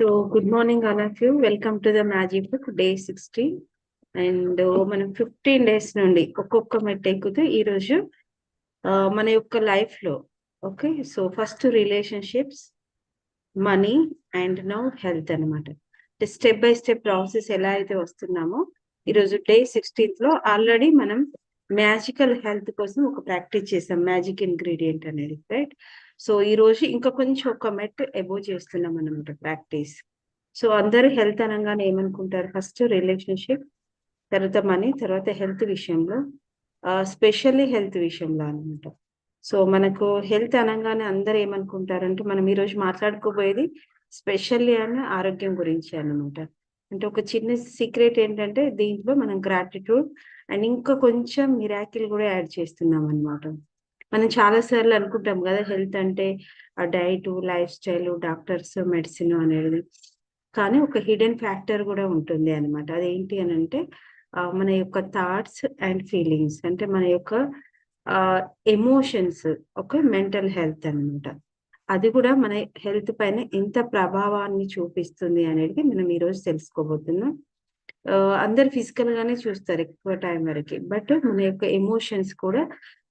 Good morning, all of you. Welcome to the Magic Book Day 60. And మనం 15 days నుండి ఒక్కొక్క మెట్ ఎక్కుతూ ఈరోజు మన యొక్క లైఫ్లో okay. So first relationships, money and now health అనమాట. స్టెప్ బై స్టెప్ ప్రాసెస్ ఎలా అయితే వస్తున్నామో ఈరోజు డే 16th లో ఆల్రెడీ మనం మ్యాజికల్ హెల్త్ కోసం ఒక ప్రాక్టీస్ చేసాం, మ్యాజిక్ ఇంగ్రీడియంట్ అనేది, రైట్? సో ఈ రోజు ఇంకా కొంచెం ఒక మెట్ అబోవ్ చేస్తున్నాం అనమాట ప్రాక్టీస్. సో అందరూ హెల్త్ అనగానే ఏమనుకుంటారు? ఫస్ట్ రిలేషన్షిప్, తర్వాత మనీ, తర్వాత హెల్త్ విషయంలో, స్పెషల్లీ హెల్త్ విషయంలో అనమాట. సో మనకు హెల్త్ అనగానే అందరు ఏమనుకుంటారంటే మనం ఈరోజు మాట్లాడుకోబోయేది స్పెషల్లీ అన్న ఆరోగ్యం గురించి అనమాట. అంటే ఒక చిన్న సీక్రెట్ ఏంటంటే దీంట్లో మనం గ్రాటిట్యూడ్ అండ్ ఇంకా కొంచెం మిరాకిల్ కూడా యాడ్ చేస్తున్నాం అనమాట. మనం చాలా సార్లు అనుకుంటాం కదా హెల్త్ అంటే ఆ diet, life style, doctors, medicine అనేది. కానీ ఒక హిడెన్ ఫ్యాక్టర్ కూడా ఉంటుంది అనమాట. అదేంటి అని అంటే మన యొక్క థాట్స్ అండ్ ఫీలింగ్స్, అంటే మన యొక్క ఎమోషన్స్, ఒక మెంటల్ హెల్త్ అనమాట. అది కూడా మన హెల్త్ పైన ఎంత ప్రభావాన్ని చూపిస్తుంది అనేది మనం ఈరోజు తెలుసుకోబోతున్నాం. అందరు ఫిజికల్ గానే చూస్తారు ఎక్కువ టైం వరకు, బట్ మన యొక్క ఎమోషన్స్ కూడా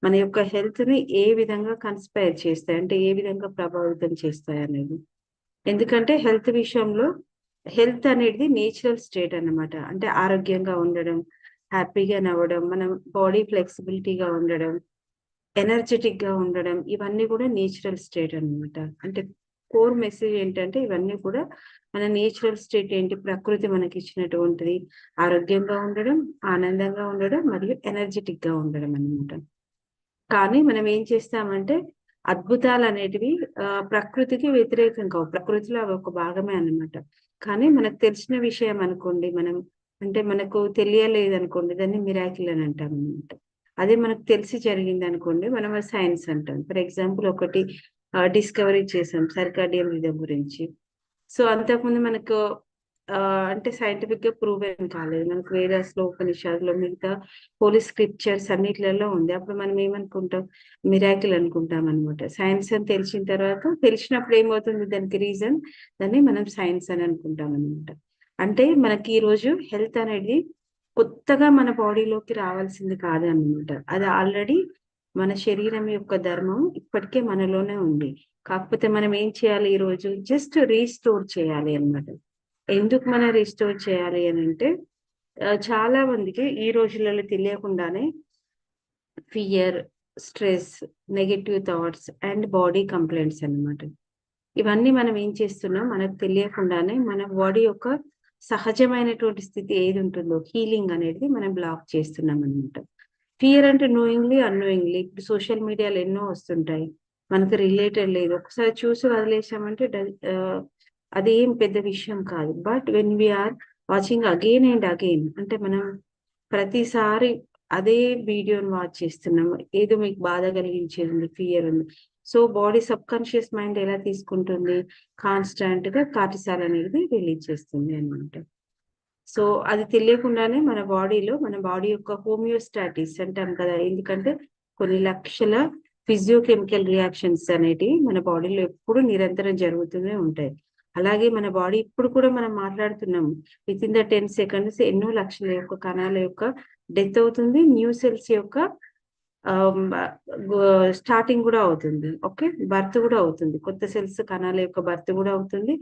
మన యొక్క హెల్త్ ని ఏ విధంగా కన్స్పైర్ చేస్తాయి, అంటే ఏ విధంగా ప్రభావితం చేస్తాయి అనేది. ఎందుకంటే హెల్త్ విషయంలో హెల్త్ అనేది నేచురల్ స్టేట్ అన్నమాట. అంటే ఆరోగ్యంగా ఉండడం, హ్యాపీగా నవ్వడం, మనం బాడీ ఫ్లెక్సిబిలిటీగా ఉండడం, ఎనర్జెటిక్ గా ఉండడం, ఇవన్నీ కూడా నేచురల్ స్టేట్ అన్నమాట. అంటే కోర్ మెసేజ్ ఏంటంటే ఇవన్నీ కూడా మన నేచురల్ స్టేట్ ఏంటి, ప్రకృతి మనకి ఇచ్చినటువంటిది ఆరోగ్యంగా ఉండడం, ఆనందంగా ఉండడం మరియు ఎనర్జెటిక్ గా ఉండడం అన్నమాట. కానీ మనం ఏం చేస్తామంటే అద్భుతాలు అనేటివి ప్రకృతికి వ్యతిరేకం కావు, ప్రకృతిలో అవి ఒక భాగమే అన్నమాట. కానీ మనకు తెలిసిన విషయం అనుకోండి, మనం అంటే మనకు తెలియలేదు అనుకోండి, దాన్ని మిరాకిల్ అని అంటాం అనమాట. అదే మనకు తెలిసి జరిగింది అనుకోండి, మనం సైన్స్ అంటాం. ఫర్ ఎగ్జాంపుల్ ఒకటి డిస్కవరీ చేసాం సర్కాడియన్ రిథమ్ గురించి. సో అంతకుముందు మనకు అంటే సైంటిఫిక్ గా ప్రూవ్ కాలేదు. మనకు వేదాస్ లో, ఉపనిషత్తులో, మిగతా హోలీ స్క్రిప్చర్స్ అన్నిట్లలో ఉంది. అప్పుడు మనం ఏమనుకుంటాం? మిరాకిల్ అనుకుంటాం అనమాట. సైన్స్ అని తెలిసిన తర్వాత, తెలిసినప్పుడు ఏమవుతుంది దానికి రీజన్, దాన్ని మనం సైన్స్ అని అనుకుంటాం అనమాట. అంటే మనకి ఈ రోజు హెల్త్ అనేది కొత్తగా మన బాడీలోకి రావాల్సింది కాదు అనమాట. అది ఆల్రెడీ మన శరీరం యొక్క ధర్మం ఇప్పటికే మనలోనే ఉంది. కాకపోతే మనం ఏం చేయాలి? ఈ రోజు జస్ట్ రీస్టోర్ చేయాలి అన్నమాట. ఎందుకు మనం రీస్టోర్ చేయాలి అని అంటే చాలా మందికి ఈ రోజులలో తెలియకుండానే fear, stress, negative thoughts and body complaints అన్నమాట. ఇవన్నీ మనం ఏం చేస్తున్నాం? మనకు తెలియకుండానే మన బాడీ యొక్క సహజమైనటువంటి స్థితి ఏది ఉంటుందో, హీలింగ్ అనేది మనం బ్లాక్ చేస్తున్నాం అనమాట. ఫియర్ అంటే నోయింగ్లీ, అన్నోయింగ్లీ. ఇప్పుడు సోషల్ మీడియాలో ఎన్నో వస్తుంటాయి, మనకు రిలేటెడ్ లేదు, ఒకసారి చూసి వదిలేసామంటే అదేం పెద్ద విషయం కాదు. But when we are watching again and again, అంటే మనం ప్రతిసారి అదే వీడియోని వాచ్ చేస్తున్నాం, ఏదో మీకు బాధ కలిగించేది ఉంది, ఫియర్ ఉంది. So body sub conscious mind ఎలా తీసుకుంటుంది? కాన్స్టాంట్ గా కార్టిసాల్ అనేది రిలీజ్ చేస్తుంది అనమాట. సో అది తెలియకుండానే మన బాడీలో, మన బాడీ యొక్క హోమియోస్టాటిస్ అంటాం కదా. ఎందుకంటే కొన్ని లక్షల ఫిజియోకెమికల్ రియాక్షన్స్ అనేటివి మన బాడీలో ఎప్పుడు నిరంతరం జరుగుతూనే ఉంటాయి. అలాగే మన బాడీ ఇప్పుడు కూడా మనం మాట్లాడుతున్నాము, విత్ ఇన్ ద 10 seconds ఎన్నో లక్షల యొక్క కణాల యొక్క డెత్ అవుతుంది, న్యూ సెల్స్ యొక్క స్టార్టింగ్ కూడా అవుతుంది. ఓకే, బర్త్ కూడా అవుతుంది, కొత్త సెల్స్ కణాల యొక్క బర్త్ కూడా అవుతుంది,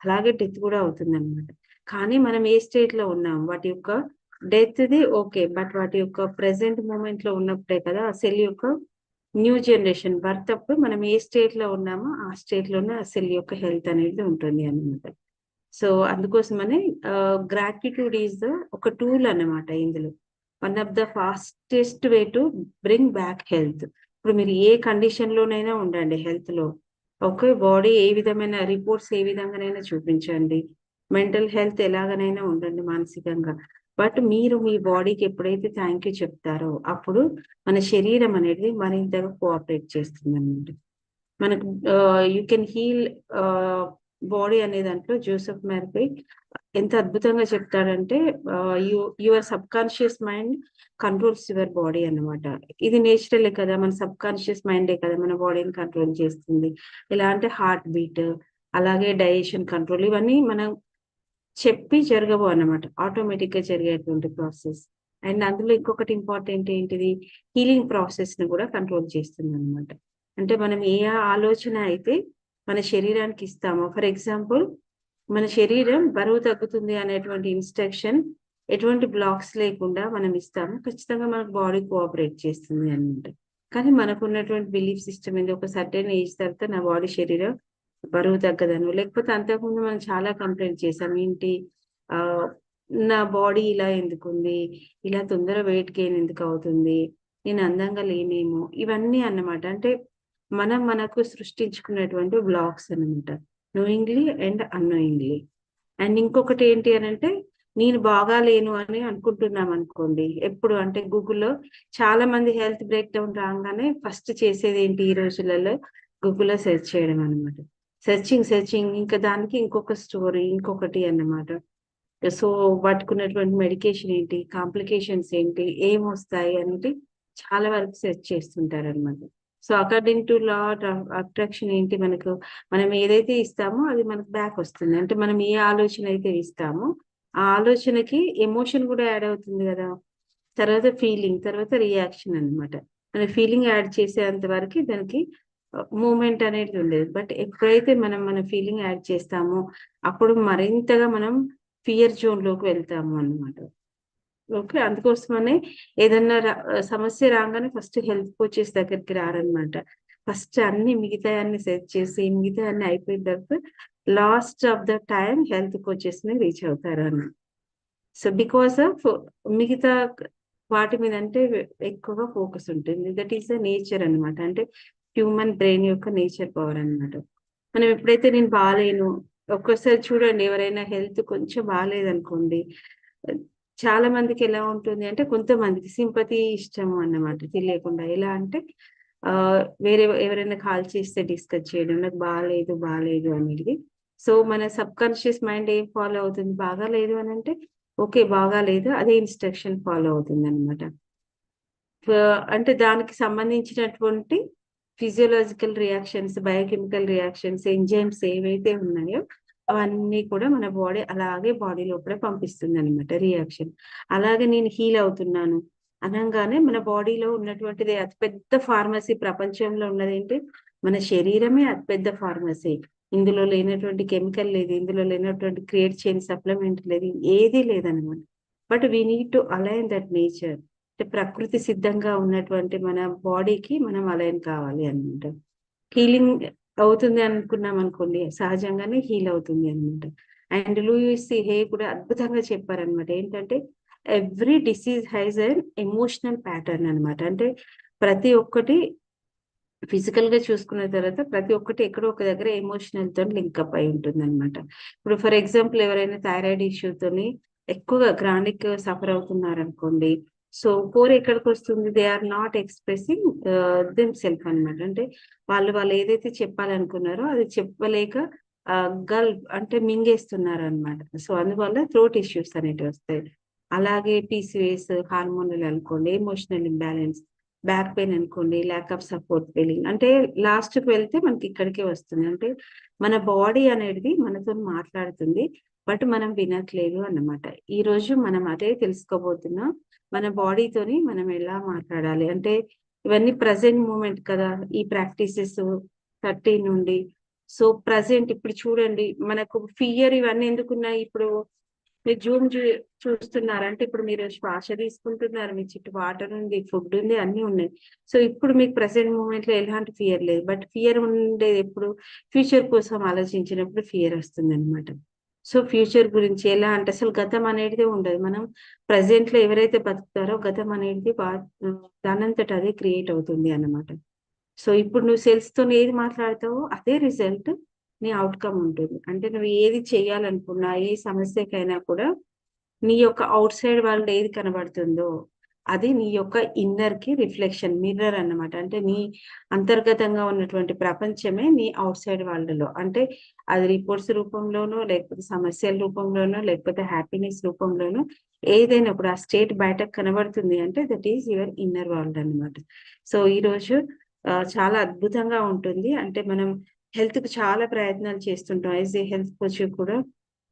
అలాగే డెత్ కూడా అవుతుంది అనమాట. కానీ మనం ఏ స్టేట్ లో ఉన్నాం? వాటి యొక్క డెత్ ది ఓకే, బట్ వాటి యొక్క ప్రెసెంట్ మూమెంట్ లో ఉన్నప్పుడే కదా ఆ సెల్ యొక్క న్యూ జనరేషన్ బర్త్ అప్పుడు మనం ఏ స్టేట్ లో ఉన్నామో ఆ స్టేట్ లోనే ఆ సెల్ యొక్క హెల్త్ అనేది ఉంటుంది అనమాట. సో అందుకోసమనే గ్రాటిట్యూడ్ ఈజ్ ద ఒక టూల్ అన్నమాట. ఇందులో one of the fastest way to bring back health. ఇప్పుడు మీరు ఏ కండిషన్ లోనైనా ఉండండి హెల్త్ లో, ఓకే, బాడీ ఏ విధమైన రిపోర్ట్స్ ఏ విధంగానైనా చూపించండి, మెంటల్ హెల్త్ ఎలాగనైనా ఉండండి మానసికంగా, బట్ మీరు మీ బాడీకి ఎప్పుడైతే థ్యాంక్ యూ చెప్తారో అప్పుడు మన శరీరం అనేది మరింతగా కోఆపరేట్ చేస్తుంది అనమాట. మనకు యూ కెన్ హీల్ బాడీ అనే దాంట్లో జోసెఫ్ మెర్ఫీ ఎంత అద్భుతంగా చెప్తాడంటే your subconscious mind controls your body అన్నమాట. ఇది నేచురలే కదా, మన సబ్ కాన్షియస్ మైండే కదా మన బాడీని కంట్రోల్ చేస్తుంది. ఎలా అంటే హార్ట్ బీట్, అలాగే డైజెషన్ కంట్రోల్, ఇవన్నీ మనం చెప్పి జరగవు అన్నమాట. ఆటోమేటిక్‌గా జరిగేటువంటి ప్రాసెస్. అండ్ అందులో ఇంకొకటి ఇంపార్టెంట్ ఏంటిది? హీలింగ్ ప్రాసెస్‌ని కూడా కంట్రోల్ చేస్తుందన్నమాట. అంటే మనం ఏ ఆలోచన అయితే మన శరీరానికి ఇస్తామో, ఫర్ ఎగ్జాంపుల్ మన శరీరం బరువు తగ్గుతుంది అనేటువంటి ఇన్‌స్ట్రక్షన్ ఎటువంటి బ్లాక్స్ లేకుండా మనం ఇస్తాము. ఖచ్చితంగా మనకు బాడీ కోఆపరేట్ చేస్తుంది అన్నమాట. కానీ మనకున్నటువంటి బిలీఫ్ సిస్టమ్ ఏంది, ఒక సర్టెన్ ఏజ్ తర్వాత నా బాడీ శరీరం బరువు తగ్గదనో, లేకపోతే అంతకుముందు మనం చాలా కంప్లెయింట్ చేసాం. ఏంటి ఆహ్, నా బాడీ ఇలా ఎందుకుంది? ఇలా తొందర వెయిట్ గెయిన్ ఎందుకవుతుంది? నేను అందంగా లేనేమో! ఇవన్నీ అన్నమాట. అంటే మనం మనకు సృష్టించుకున్నటువంటి బ్లాక్స్ అన్నమాట. Knowingly and unknowingly. అండ్ ఇంకొకటి ఏంటి అనంటే, నేను బాగాలేను అని అనుకుంటున్నామనుకోండి. ఎప్పుడు అంటే గూగుల్‌లో చాలా మంది హెల్త్ బ్రేక్ డౌన్ రాంగానే ఫస్ట్ చేసేదేంటి ఈ రోజులలో? గూగుల్‌లో సెర్చ్ చేయడం అన్నమాట. సెర్చింగ్ ఇంకా దానికి ఇంకొక స్టోరీ, ఇంకొకటి అన్నమాట. సో, వాటికున్నటువంటి మెడికేషన్ ఏంటి? కాంప్లికేషన్స్ ఏంటి? ఏమొస్తాయి అనేది చాలా వరకు సెర్చ్ చేస్తుంటారనమాట. So, according to law of attraction ఏంటి మనకు, మనం ఏదైతే ఇస్తామో అది మనకు బ్యాక్ వస్తుంది. అంటే మనం ఏ ఆలోచన అయితే ఇస్తామో, ఆ ఆలోచనకి ఎమోషన్ గూడా యాడ్ అవుతుంది గదా! తర్వాత ఫీలింగ్, తర్వాత రియాక్షన్ అన్నమాట. మన ఫీలింగ్ యాడ్ చేసేంత వరకి దానికి మూవ్‌మెంట్ అనేది ఉండేది. బట్ ఎప్పుడైతే మనం మన ఫీలింగ్ యాడ్ చేస్తామో, అప్పుడు మరింతగా మనం ఫియర్ జోన్‌లోకి వెళ్తాము అన్నమాట. ఓకే. అందుకోసమనే ఏదన్నా సమస్య రాంగానే ఫస్ట్ హెల్త్ కోచెస్ దగ్గరికి రారనమాట. ఫస్ట్ అన్ని మిగతాయన్ని సెట్ చేసి, మిగతాయన్ని అయిపోయిన తర్వాత last of the time health కోచెస్‌ని రీచ్ అవుతారని. సో, బికాస్ ఆఫ్ మిగతా వాటి మీద అంటే ఎక్కువగా ఫోకస్ ఉంటుంది. దట్ ఈస్ ద నేచర్ అన్నమాట. అంటే హ్యూమన్ బ్రెయిన్ యొక్క నేచర్ పవర్ అన్నమాట. మనం ఎప్పుడైతే నేను బాలేను, ఒక్కోసారి చూడండి ఎవరైనా హెల్త్ కొంచెం బాలేదనుకోండి, చాలా మందికి ఎలా ఉంటుంది అంటే కొంతమందికి సింపతి ఇష్టము అన్నమాట తెలియకుండా. ఎలా అంటే వేరే ఎవరైనా కాల్ చేస్తే డిస్కస్ చేయడం, నాకు బాలేదు అనేది. సో, మన సబ్‌కాన్షియస్ మైండ్ ఏం ఫాలో అవుతుంది, బాగాలేదు అనంటే ఓకే. బాగాలేదు. అదే ఇన్‌స్ట్రక్షన్ ఫాలో అవుతుందనమాట. అంటే దానికి సంబంధించినటువంటి physiological reactions, biochemical reactions, enzymes ఏవైతే ఉన్నాయో అవన్నీ కూడా మన బాడీ అలాగే బాడీ లోపల పంపిస్తుందనమాట రియాక్షన్. అలాగే నేను హీల్ అవుతున్నాను అనంగానే మన బాడీలో ఉన్నటువంటిది అతిపెద్ద ఫార్మసీ ప్రపంచంలో ఉన్నదేంటి? మన శరీరమే అతిపెద్ద ఫార్మసీ. ఇందులో లేనటువంటి కెమికల్ లేదు. ఇందులో లేనటువంటి క్రియేట్ చేయని సప్లిమెంట్ లేదు. ఏదీ లేదనమాట. But we need to align that nature. అంటే ప్రకృతి సిద్ధంగా ఉన్నటువంటి మన బాడీకి మనం అలైన్ కావాలి అన్నమాట. హీలింగ్ అవుతుంది అనుకున్నామనుకోండి, సహజంగానే హీల్ అవుతుంది అన్నమాట. అండ్ లూయిస్ హే కూడా అద్భుతంగా చెప్పారన్నమాట. ఏంటంటే, every disease has N emotional pattern అన్నమాట. అంటే ప్రతి ఒక్కటి ఫిజికల్‌గా చూసుకున్న తర్వాత ప్రతి ఒక్కటి ఎక్కడో ఒక దగ్గర ఎమోషనల్‌తోని లింకప్ అయి ఉంటుందన్నమాట. ఇప్పుడు ఫర్ ఎగ్జాంపుల్ ఎవరైనా థైరాయిడ్ ఇష్యూతోని ఎక్కువగా క్రానిక్ సఫర్ అవుతున్నారనుకోండి. సో, కోర్ ఎక్కడికొస్తుంది? They are not expressing themselves అన్నమాట. అంటే వాళ్ళు ఏదైతే చెప్పాలనుకున్నారో అది చెప్పలేక అంటే మింగేస్తున్నారన్నమాట. సో, అందువల్ల థ్రోట్ ఇష్యూస్ అనేటివొస్తాయి. అలాగే పీసీఓఎస్, హార్మోనల్ అనుకోండి, ఎమోషనల్ ఇంబాలెన్స్, బ్యాక్ పెయిన్ అనుకోండి, ల్యాక్ ఆఫ్ సపోర్ట్ ఫీలింగ్. అంటే లాస్ట్‌కి వెళ్తే మనకి ఇక్కడికే వస్తుంది. అంటే మన బాడీ అనేది మనతోని మాట్లాడుతుంది. బట్ మనం వినట్లేదు అన్నమాట. ఈరోజు మనం అదే తెలుసుకోబోతున్నాం. మన బాడీతోని మనం ఎలా మాట్లాడాలి? అంటే ఇవన్నీ ప్రెజెంట్ మూమెంట్ కదా! ఈ ప్రాక్టీసెస్ 30 నుండి. సో, ప్రెజెంట్ ఇప్పుడు చూడండి మనకు ఫియర్ ఇవన్నీ ఎందుకున్నాయి ఇప్పుడు? మీరు జూమ్ చూస్తున్నారు. అంటే ఇప్పుడు మీరు శ్వాస తీసుకుంటున్నారు. మీ చుట్టూ వాటర్ ఉంది, ఫుడ్ ఉంది, అన్నీ ఉన్నాయి. సో, ఇప్పుడు మీకు ప్రెజెంట్ మూమెంట్‌లో ఎలాంటి ఫియర్ లేదు. బట్ ఫియర్ ఉండేది ఎప్పుడు? ఫ్యూచర్ కోసం ఆలోచించినప్పుడు ఫియర్ వస్తుందన్నమాట. సో, ఫ్యూచర్ గురించి ఎలా అంటే అసలు గతం అనేటిదే ఉండదు. మనం ప్రెజెంట్‌లో ఎవరైతే బతుకుతారో గతం అనేది దానంతట అదే క్రియేట్ అవుతుంది అన్నమాట. సో, ఇప్పుడు నువ్వు సెల్స్‌తోని ఏది మాట్లాడతావో అదే రిజల్ట్ నీ ఔట్‌కమ్ ఉంటుంది. అంటే నువ్వు ఏది చేయాలనుకున్నా, ఏ సమస్యకైనా కూడా నీ యొక్క ఔట్ సైడ్ వరల్డ్ ఏది కనబడుతుందో, అది నీ యొక్క ఇన్నర్‌కి రిఫ్లెక్షన్ మిర్రర్ అన్నమాట. అంటే నీ అంతర్గతంగా ఉన్నటువంటి ప్రపంచమే నీ ఔట్ సైడ్ వరల్డ్‌లో. అంటే అది రిపోర్ట్స్ రూపంలోనో, లేకపోతే సమస్యల రూపంలోనో, లేకపోతే హ్యాపీనెస్ రూపంలోనో ఏదైనా ఇప్పుడు ఆ స్టేట్ బయటకు కనబడుతుంది అంటే that is your inner world అన్నమాట. సో, ఈరోజు చాలా అద్భుతంగా ఉంటుంది. అంటే మనం హెల్త్‌కి చాలా ప్రయత్నాలు చేస్తుంటాం. యాస్ ఏ హెల్త్ కోచ్ కూడా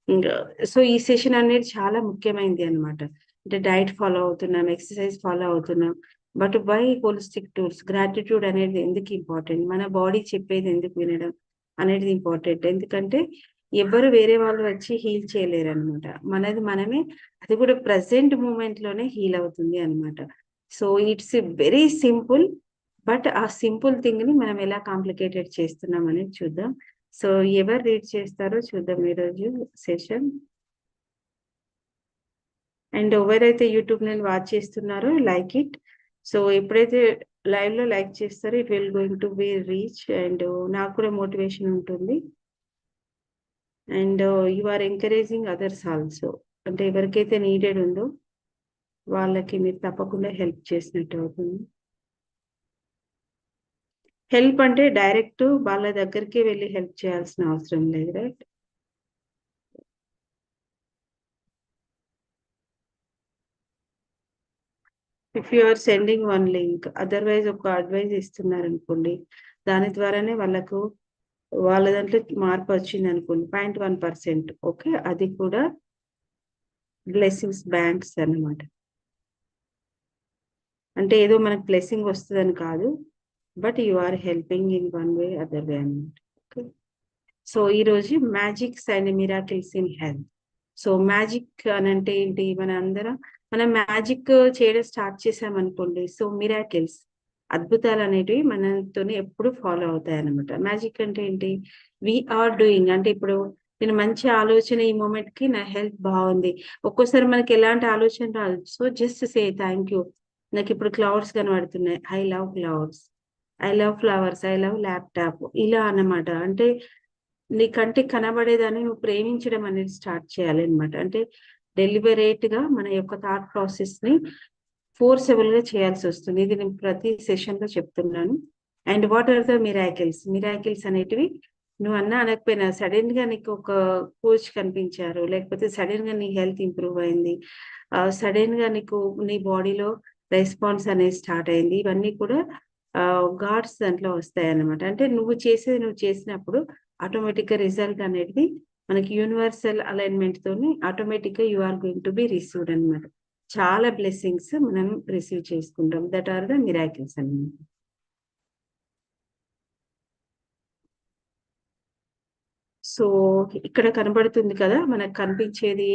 ఇంకా సో, ఈ సెషన్ అనేది చాలా ముఖ్యమైనది అన్నమాట. అంటే డైట్ ఫాలో అవుతున్నాం, ఎక్సర్‌సైజ్ ఫాలో అవుతున్నాం. But why holistic tools? Gratitude అనేది ఎందుకు ఇంపార్టెంట్? మన బాడీ చెప్పేది ఎందుకు వినడం అనేది ఇంపార్టెంట్. ఎందుకంటే ఎవ్వరు వేరే వాళ్ళు వచ్చి హీల్ చేయలేరనమాట. మనది మనమే అది కూడా ప్రెజెంట్ మూమెంట్‌లోనే హీల్ అవుతుంది అన్నమాట. So, it's very simple. But ఆ సింపుల్ థింగ్‌ని మనం ఎలా కాంప్లికేటెడ్ చేస్తున్నాం అనేది చూద్దాం. సో, ఎవరు రీడ్ చేస్తారో చూద్దాం ఈరోజు సెషన్. అండ్ ఎవరైతే యూట్యూబ్ నుండి వాచ్ చేస్తున్నారో లైక్ ఇట్. సో, ఎప్పుడైతే లైవ్‌లో లైక్ చేస్తారో it will going to be reach and నాకు కూడా మోటివేషన్ ఉంటుంది. And you are encouraging others also. అంటే ఎవరికైతే నీడెడ్ ఉందో వాళ్ళకి మీరు తప్పకుండా హెల్ప్ చేసినట్టు అవుతుంది. హెల్ప్ అంటే డైరెక్ట్ వాళ్ళ దగ్గరికే వెళ్లి హెల్ప్ చేయాల్సిన అవసరం లేదు. Right? If you are sending one link otherwise ఒక అడ్వైస్ ఇస్తున్నారనుకోండి. దాని ద్వారానే వాళ్ళ దాంట్లో మార్పొచ్చిందనుకోండి 0.1% ఓకే. అది కూడా బ్లెస్సింగ్స్ బ్యాంక్స్ అన్నమాట. అంటే ఏదో మనకు బ్లెస్సింగ్ వస్తదని కాదు. But you are helping in one way other way అన్నమాట. ఓకే. సో, ఈరోజు magics and miracles in health. So, magic అనంటే ఏంటి? మనం మ్యాజిక్ చేయడం స్టార్ట్ చేశామనుకోండి. సో, మిరాకిల్స్ అద్భుతాలనేటివి మనతోని ఎప్పుడు ఫాలో అవుతాయన్నమాట. మ్యాజిక్ అంటే ఏంటి? వి ఆర్ డూయింగ్ అంటే ఇప్పుడు నేను మంచి ఆలోచన ఈ మొమెంట్‌కి నా హెల్త్ బావుంది. ఒక్కోసారి మనకి ఎలాంటి ఆలోచన రాదు. So, just say thank you. నాకిప్పుడు క్లౌడ్స్ కనబడుతున్నాయి. I love clouds. I love flowers. I love laptop. ఇలా అన్నమాట. అంటే నీ కంటికి కనబడేదాన్ని నువ్వు ప్రేమించడం అనేది స్టార్ట్ చేయాలన్నమాట. అంటే డెలిబరేట్‌గా మన యొక్క థాట్ ప్రాసెస్‌ని ఫోర్సబుల్‌గా చేయాల్సొస్తుంది. ఇది నేను ప్రతి సెషన్‌లో చెప్తున్నాను. And what are the miracles? Miracles అనేటివి నువ్వన్నా అనకపోయినా సడెన్‌గా నీకు ఒక కోచ్ కనిపించారు. లేకపోతే సడెన్‌గా నీ హెల్త్ ఇంప్రూవ్ అయింది. సడెన్‌గా నీకు నీ బాడీలో రెస్పాన్స్ అనేది స్టార్ట్ అయింది. ఇవన్నీ కూడా గాడ్స్ దాంట్లో వస్తాయన్నమాట. అంటే నువ్వు చేసినప్పుడు ఆటోమేటిక్‌గా రిజల్ట్ అనేది మనకి యూనివర్సల్ అలైన్‌మెంట్‌తోని ఆటోమేటిక్‌గా you are going to be received అన్నమాట. చాలా బ్లెస్సింగ్స్ మనం రిసీవ్ చేసుకుంటాం. దట్ ఆర్ ద మిరాకిల్స్ అన్నమాట. సో, ఇక్కడ కనబడుతుంది కదా! మనకు కనిపించేది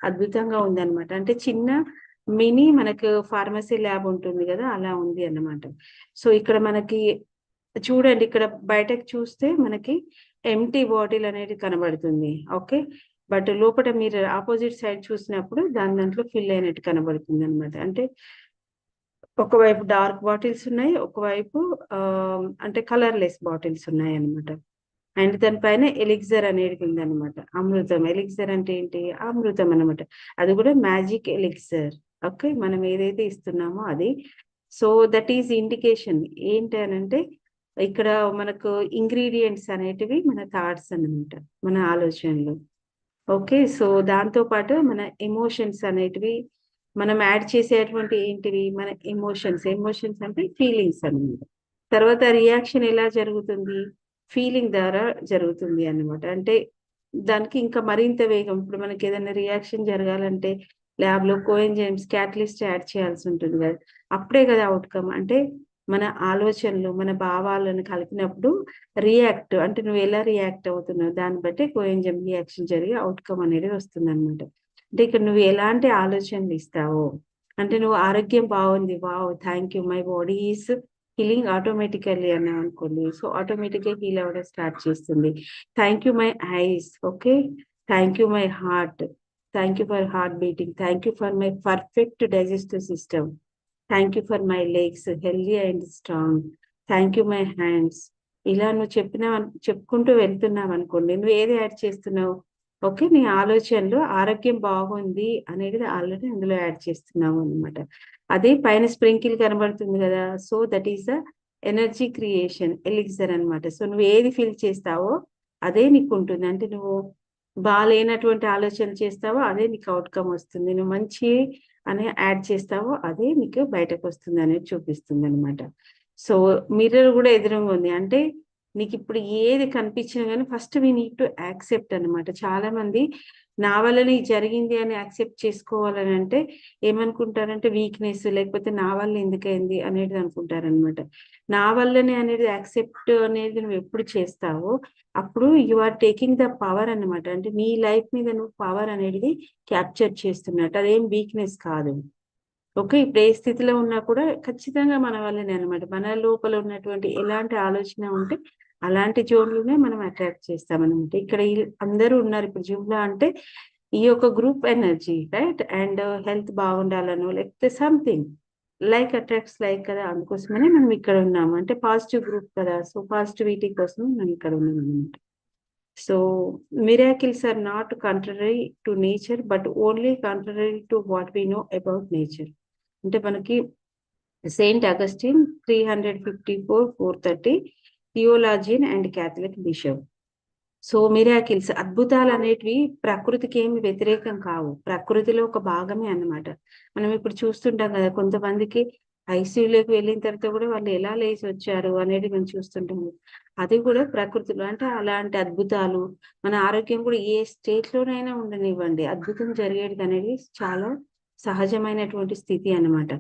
అద్భుతంగా ఉందన్నమాట. అంటే చిన్న మినీ మనకు ఫార్మసీ ల్యాబ్ ఉంటుంది గదా! అలా ఉంది అన్నమాట. సో, ఇక్కడ మనకి చూడండి ఇక్కడ బయటకి చూస్తే మనకి ఎంప్టీ బాటిల్ అనేది కనబడుతుంది. ఓకే. బట్ లోపట మీరు అపోజిట్ సైడ్ చూసినప్పుడు దాంట్లో ఫిల్ అయినట్టు కనబడుతుందన్నమాట. అంటే ఒకవైపు డార్క్ బాటిల్స్ ఉన్నాయి. ఒకవైపు అంటే కలర్‌లెస్ బాటిల్స్ ఉన్నాయన్నమాట. అండ్ దాని పైన ఎలిక్సర్ అనేది ఉందన్నమాట. అమృతం. ఎలిక్సర్ అంటే ఏంటి? అమృతం అన్నమాట. అది కూడా మ్యాజిక్ ఎలిక్సర్. ఓకే. మనం ఏదైతే ఇస్తున్నామో అది. So, that is indication. ఏంటి అనంటే ఇక్కడ మనకు ఇంగ్రీడియెంట్స్ అనేటివి మన థాట్స్ అన్నమాట. మన ఆలోచనలు. ఓకే. సో, దాంతో పాటు మన ఎమోషన్స్ అనేటివి మనం యాడ్ చేసేటువంటి ఏంటివి? మన ఎమోషన్స్. ఎమోషన్స్ అంటే ఫీలింగ్స్ అన్నమాట. తర్వాత రియాక్షన్ ఎలా జరుగుతుంది? ఫీలింగ్ ద్వారా జరుగుతుంది అన్నమాట. అంటే దానికి ఇంకా మరింత వేగం ఇప్పుడు మనకేదైనా రియాక్షన్ జరగాలంటే ల్యాబ్‌లో కోఎంజైమ్స్, క్యాటలిస్ట్ యాడ్ చేయాల్సుంటుంది గదా! అప్పుడే గదా ఔట్‌కమ్. అంటే మన ఆలోచనలు, మన భావాలను కలిపినప్పుడు అంటే నువ్వెలా రియాక్ట్ అవుతున్నావు దాన్ని బట్టి కోఎంజైమ్ రియాక్షన్ జరిగి ఔట్‌కమ్ అనేది వస్తుందన్నమాట. అంటే ఇక్కడ నువ్వు ఎలాంటి ఆలోచనలిస్తావో అంటే నువ్వు ఆరోగ్యం బావుంది. Wow! Thank you. My body is healing automatically అన్నామనుకోండి. సో, ఆటోమేటిక్‌గా హీల్ అవ్వడం స్టార్ట్ చేస్తుంది. Thank you my eyes. Okay. Thank you my heart. Thank you for heart beating. Thank you for my perfect digestive system. Thank you for my legs healthy and strong. Thank you my hands. ఇలా నువ్వు చెప్పుకుంటూ వెళ్తున్నావనుకోండి. నువ్వు ఏది add చేస్తున్నావు? Okay. నీ ఆలోచనలో ఆరోగ్యం బాగుంది అనేది ఆల్రెడీ అందులో యాడ్ చేస్తున్నావు అన్నమాట. అదే పైన స్ప్రింకిల్ కనబడుతుంది గదా! So, that is the energy creation elixir అన్నమాట. సో, నువ్వు ఏది ఫీల్ చేస్తావో అదే నీకుంటుంది. అంటే నువ్వు బాలేనటువంటి ఆలోచన చేస్తావో అదే నీకు ఔట్‌కమ్ వస్తుంది. నువ్వు మంచి అని యాడ్ చేస్తావో అదే నీకు బయటకొస్తుందనేది చూపిస్తుందనమాట. సో, మిర్రర్ గూడా ఎదురుంగా ఉంది. అంటే నీకు ఇప్పుడు ఏది కనిపించినా కానీ first we need to accept అనమాట. చాలా మంది నా వల్లనే ఇది జరిగింది అని యాక్సెప్ట్ చేసుకోవాలని అంటే ఏమనుకుంటారంటే వీక్నెస్, లేకపోతే నా వల్ల ఎందుకైంది అనేది అనుకుంటారనమాట. నా వల్లనే అనేది యాక్సెప్ట్ అనేది నువ్వు ఎప్పుడు చేస్తావో అప్పుడు you are taking the power అన్నమాట. అంటే నీ లైఫ్ మీద నువ్వు పవర్ అనేది క్యాప్చర్ చేస్తున్నట్టు. అదేం వీక్నెస్ కాదు. ఓకే. ఇప్పుడు ఏ స్థితిలో ఉన్నా కూడా ఖచ్చితంగా మన వల్లనే అనమాట. మన లోపల ఉన్నటువంటి ఎలాంటి ఆలోచన ఉంటే అలాంటి జోన్‌లోనే మనం అట్రాక్ట్ చేస్తామనమాట. ఇక్కడ అందరూ ఉన్నారు ఇప్పుడు జిమ్‌లో అంటే ఈ యొక్క group energy right? And health బాగుండాలనో లేకపోతే సంథింగ్ లైక్ అట్రాక్ట్స్ లైక్ కదా! అందుకోసమనే మనం ఇక్కడ ఉన్నాము. అంటే పాజిటివ్ గ్రూప్ కదా! సో, పాజిటివిటీ కోసం మనం ఇక్కడ ఉన్నామనమాట. So, miracles are not contrary to nature but only contrary to what we know about nature. అంటే మనకి Saint Augustine 354, 430 theologian and Catholic bishop. So, miracles అద్భుతాలనేటివి ప్రకృతికి ఏమి వ్యతిరేకం కావు. ప్రకృతిలో ఒక భాగమే అన్నమాట. మనం ఇప్పుడు చూస్తుంటాం కదా! కొంతమందికి ఐసీయూలోకి వెళ్ళిన తర్వాత కూడా వాళ్ళు ఎలా లేసొచ్చారు అనేది మనం చూస్తుంటాము. అది కూడా ప్రకృతిలో అంటే అలాంటి అద్భుతాలు మన ఆరోగ్యం కూడా ఏ స్టేట్‌లోనైనా ఉండనివ్వండి. అద్భుతం జరిగేటిదనేది చాలా సహజమైనటువంటి స్థితి అన్నమాట.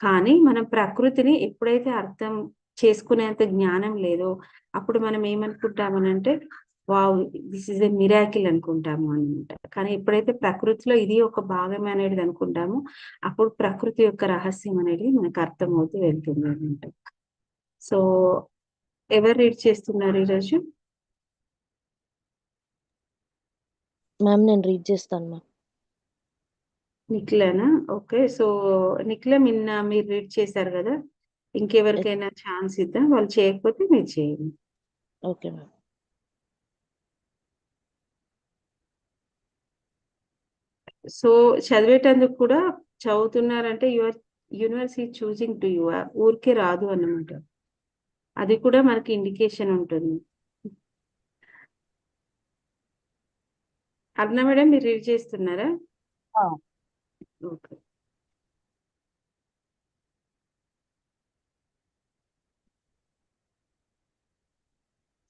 కానీ మనం ప్రకృతిని ఎప్పుడైతే అర్థం చేసుకునేంత జ్ఞానం లేదో అప్పుడు మనం ఏమనుకుంటామనంటే wow! This is a miracle అనుకుంటాము అన్నమాట. కానీ ఎప్పుడైతే ప్రకృతిలో ఇది ఒక భాగమే అనేది అనుకుంటామో, అప్పుడు ప్రకృతి యొక్క రహస్యం అనేది మనకు అర్థమవుతూ వెళ్తుందన్నమాట. సో, ఎవరు రీడ్ చేస్తున్నారు ఈరోజు? మ్యామ్ నేను రీడ్ చేస్తాను మ్యామ్. నిఖిలానా? ఓకే. సో, నిఖిల మీరు రీడ్ చేశారు గదా! ఇంకెవరికైనా ఛాన్స్ ఇద్దాం. వాళ్ళు చేయకపోతే మీరు చేయండి. Okay ma'am. సో, చదివేటందుకు కూడా చదువుతున్నారంటే universe is choosing to you. ఊరికే రాదు అన్నమాట. అది కూడా మనకి ఇండికేషన్ ఉంటుంది. అరుణ మేడం మీరు రీడ్ చేస్తున్నారా? ఓకే.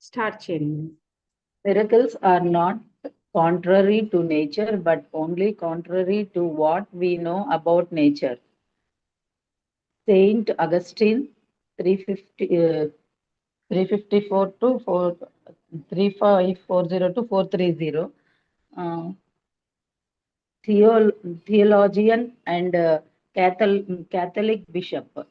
స్టార్ట్ చేయండి. Miracles are not contrary to nature, but only contrary to what we know about nature. Saint Augustine, 354 to 3540 to 430, theologian and Catholic bishop.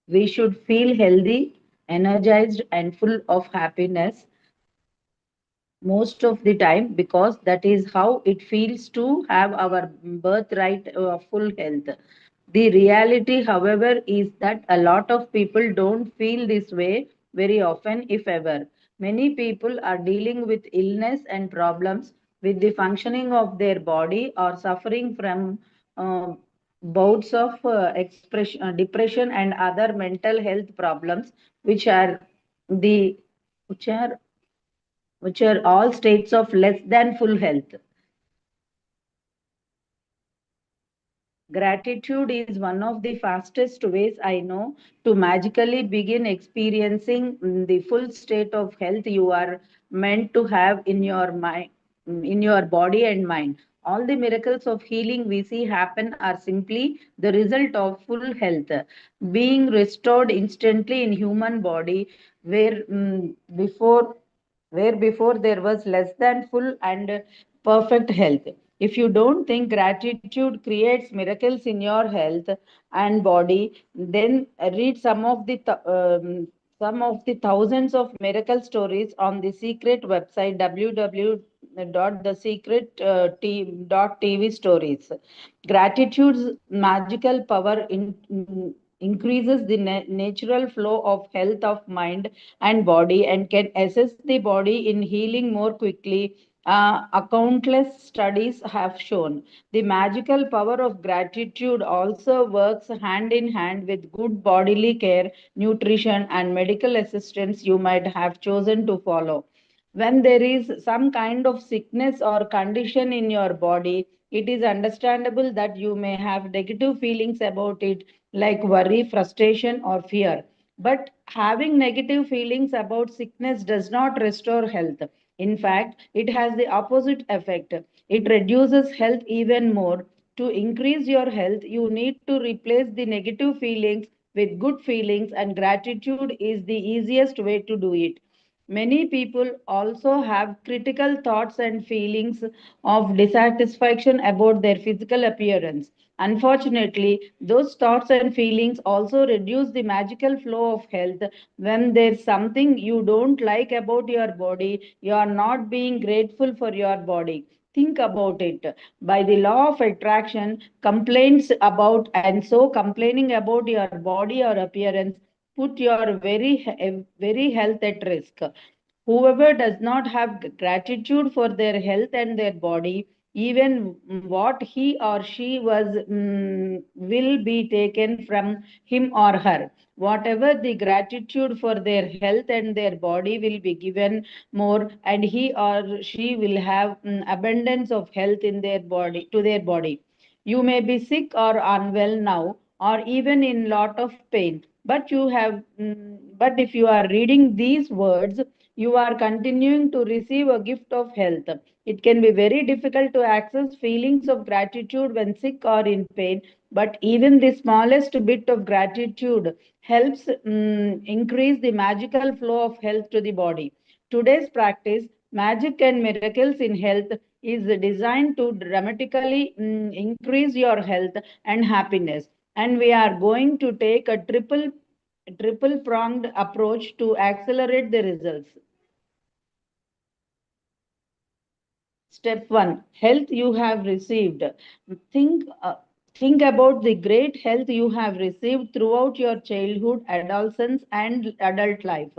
We should feel healthy, energized, and full of happiness most of the time, because that is how it feels to have our birthright full health. The reality, however, is that a lot of people don't feel this way very often, if ever. Many people are dealing with illness and problems with the functioning of their body, or suffering from bouts of depression and other mental health problems, which are the which are all states of less than full health. Gratitude is one of the fastest ways I know to magically begin experiencing the full state of health you are meant to have in your mind, in your body and mind. All the miracles of healing we see happen are simply the result of full health, being restored instantly in human body, where before there was less than full and perfect health. If you don't think gratitude creates miracles in your health and body, then read some of the thousands of miracle stories on the secret website www.thesecret.tv stories. Gratitude's magical power increases the natural flow of health of mind and body, and can assist the body in healing more quickly. Countless studies have shown the magical power of gratitude also works hand in hand with good bodily care, nutrition, and medical assistance you might have chosen to follow. When there is some kind of sickness or condition in your body, it is understandable that you may have negative feelings about it, like worry, frustration, or fear. But having negative feelings about sickness does not restore health. In fact, it has the opposite effect. It reduces health even more. To increase your health, you need to replace the negative feelings with good feelings, and gratitude is the easiest way to do it. Many people also have critical thoughts and feelings of dissatisfaction about their physical appearance. Unfortunately, those thoughts and feelings also reduce the magical flow of health. When there's something you don't like about your body, you are not being grateful for your body. Think about it. By the law of attraction, complaints about and so complaining about your body or appearance put your very health at risk. Whoever does not have gratitude for their health and their body, even what he or she was will be taken from him or her. Whatever the gratitude for their health and their body will be given more, and he or she will have abundance of health in their body to their body. You may be sick or unwell now, or even in lot of pain, but if you are reading these words, you are continuing to receive a gift of health. It can be very difficult to access feelings of gratitude when sick or in pain, but even the smallest bit of gratitude helps increase the magical flow of health to the body. Today's practice, Magic and Miracles in Health, is designed to dramatically increase your health and happiness. And we are going to take a triple pronged approach to accelerate the results. Step 1, health you have received. Think, uh, think about the great health you have received throughout your childhood, adolescence, and adult life.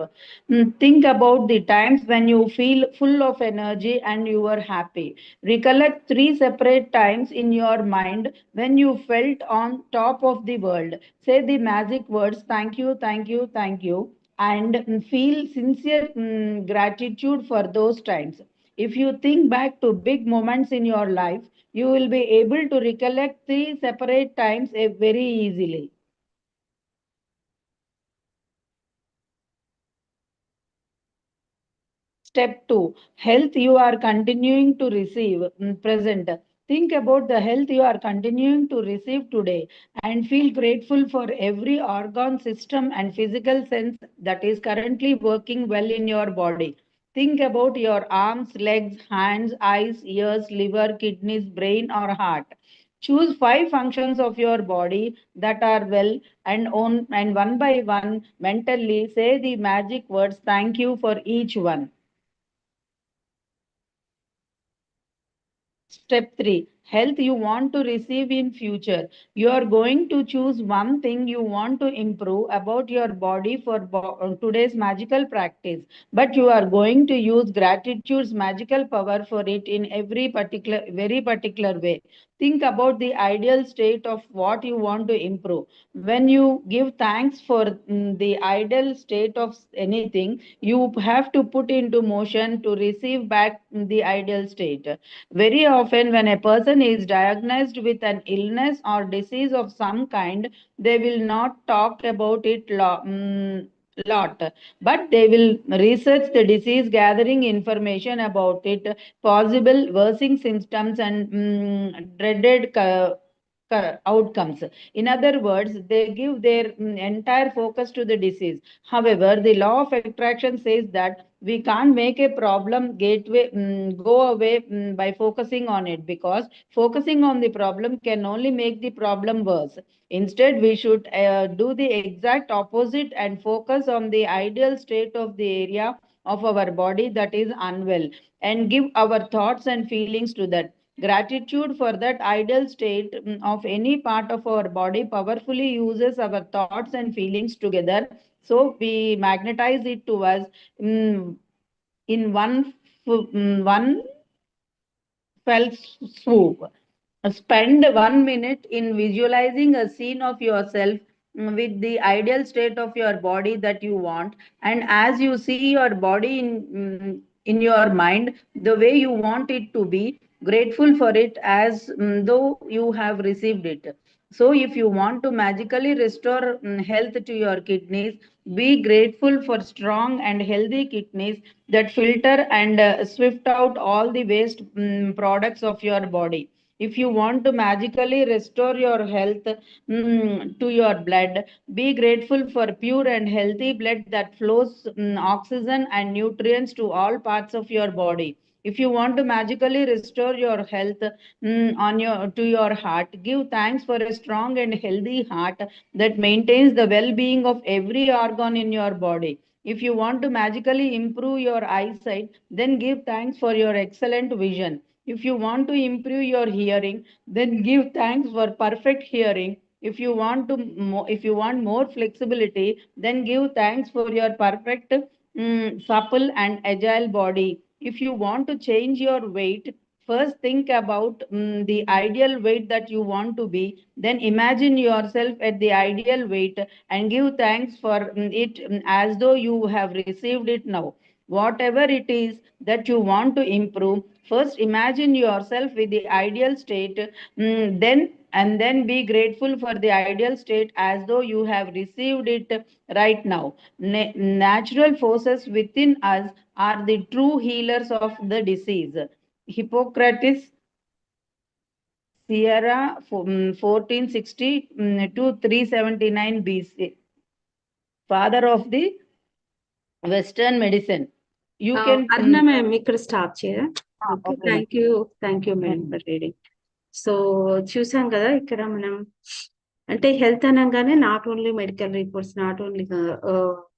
Think about the times when you feel full of energy and you were happy. Recollect 3 separate times in your mind when you felt on top of the world. Say the magic words, thank you, thank you, thank you, and feel sincere gratitude for those times. If you think back to big moments in your life, you will be able to recollect 3 separate times very easily. Step 2, health you are continuing to receive present. Think about the health you are continuing to receive today and feel grateful for every organ, system, and physical sense that is currently working well in your body. Think about your arms, legs, hands, eyes, ears, liver, kidneys, brain, or heart. Choose 5 functions of your body that are well, and one by one mentally say the magic words thank you for each one. Step 3, health you want to receive in future. You are going to choose one thing you want to improve about your body for today's magical practice, but you are going to use gratitude's magical power for it in very particular way. Think about the ideal state of what you want to improve. When you give thanks for the ideal state of anything, you have to put into motion to receive back the ideal state. Very often, when a person is diagnosed with an illness or disease of some kind, they will not talk about it lot, but they will research the disease, gathering information about it, possible worsening symptoms, and dreaded outcomes. In other words, they give their entire focus to the disease. However, the law of attraction says that we can't make a problem go away by focusing on it, because focusing on the problem can only make the problem worse. Instead, we should do the exact opposite and focus on the ideal state of the area of our body that is unwell, and give our thoughts and feelings to that. Gratitude for that ideal state of any part of our body powerfully uses our thoughts and feelings together. So we magnetize it to us mm, in one fell swoop. Spend 1 minute in visualizing a scene of yourself with the ideal state of your body that you want. And as you see your body in your mind, the way you want it to be, grateful for it as though you have received it. So, if you want to magically restore health to your kidneys, Be grateful for strong and healthy kidneys that filter and swift out all the waste products of your body. If you want to magically restore your health to your blood, be grateful for pure and healthy blood that flows oxygen and nutrients to all parts of your body. If you want to magically restore your health on your to your heart, give thanks for a strong and healthy heart that maintains the well-being of every organ in your body. If you want to magically improve your eyesight, then give thanks for your excellent vision. If you want to improve your hearing, then give thanks for perfect hearing. If you want more flexibility, then give thanks for your perfect supple and agile body. If you want to change your weight, first think about the ideal weight that you want to be, then imagine yourself at the ideal weight and give thanks for it as though you have received it now. Whatever it is that you want to improve, first imagine yourself with the ideal state, then be grateful for the ideal state as though you have received it right now. Natural forces within us are the true healers of the disease. Hippocrates, Sierra 1460 to 379 BC, father of the Western medicine. You can. Aruna ma'am ఇక్కడ stop చేయరా? Okay, Okay, ma'am. Thank you madam for reading. So చూసాం కదా ఇక్కడ మనం అంటే health అనగానే not only medical reports, not only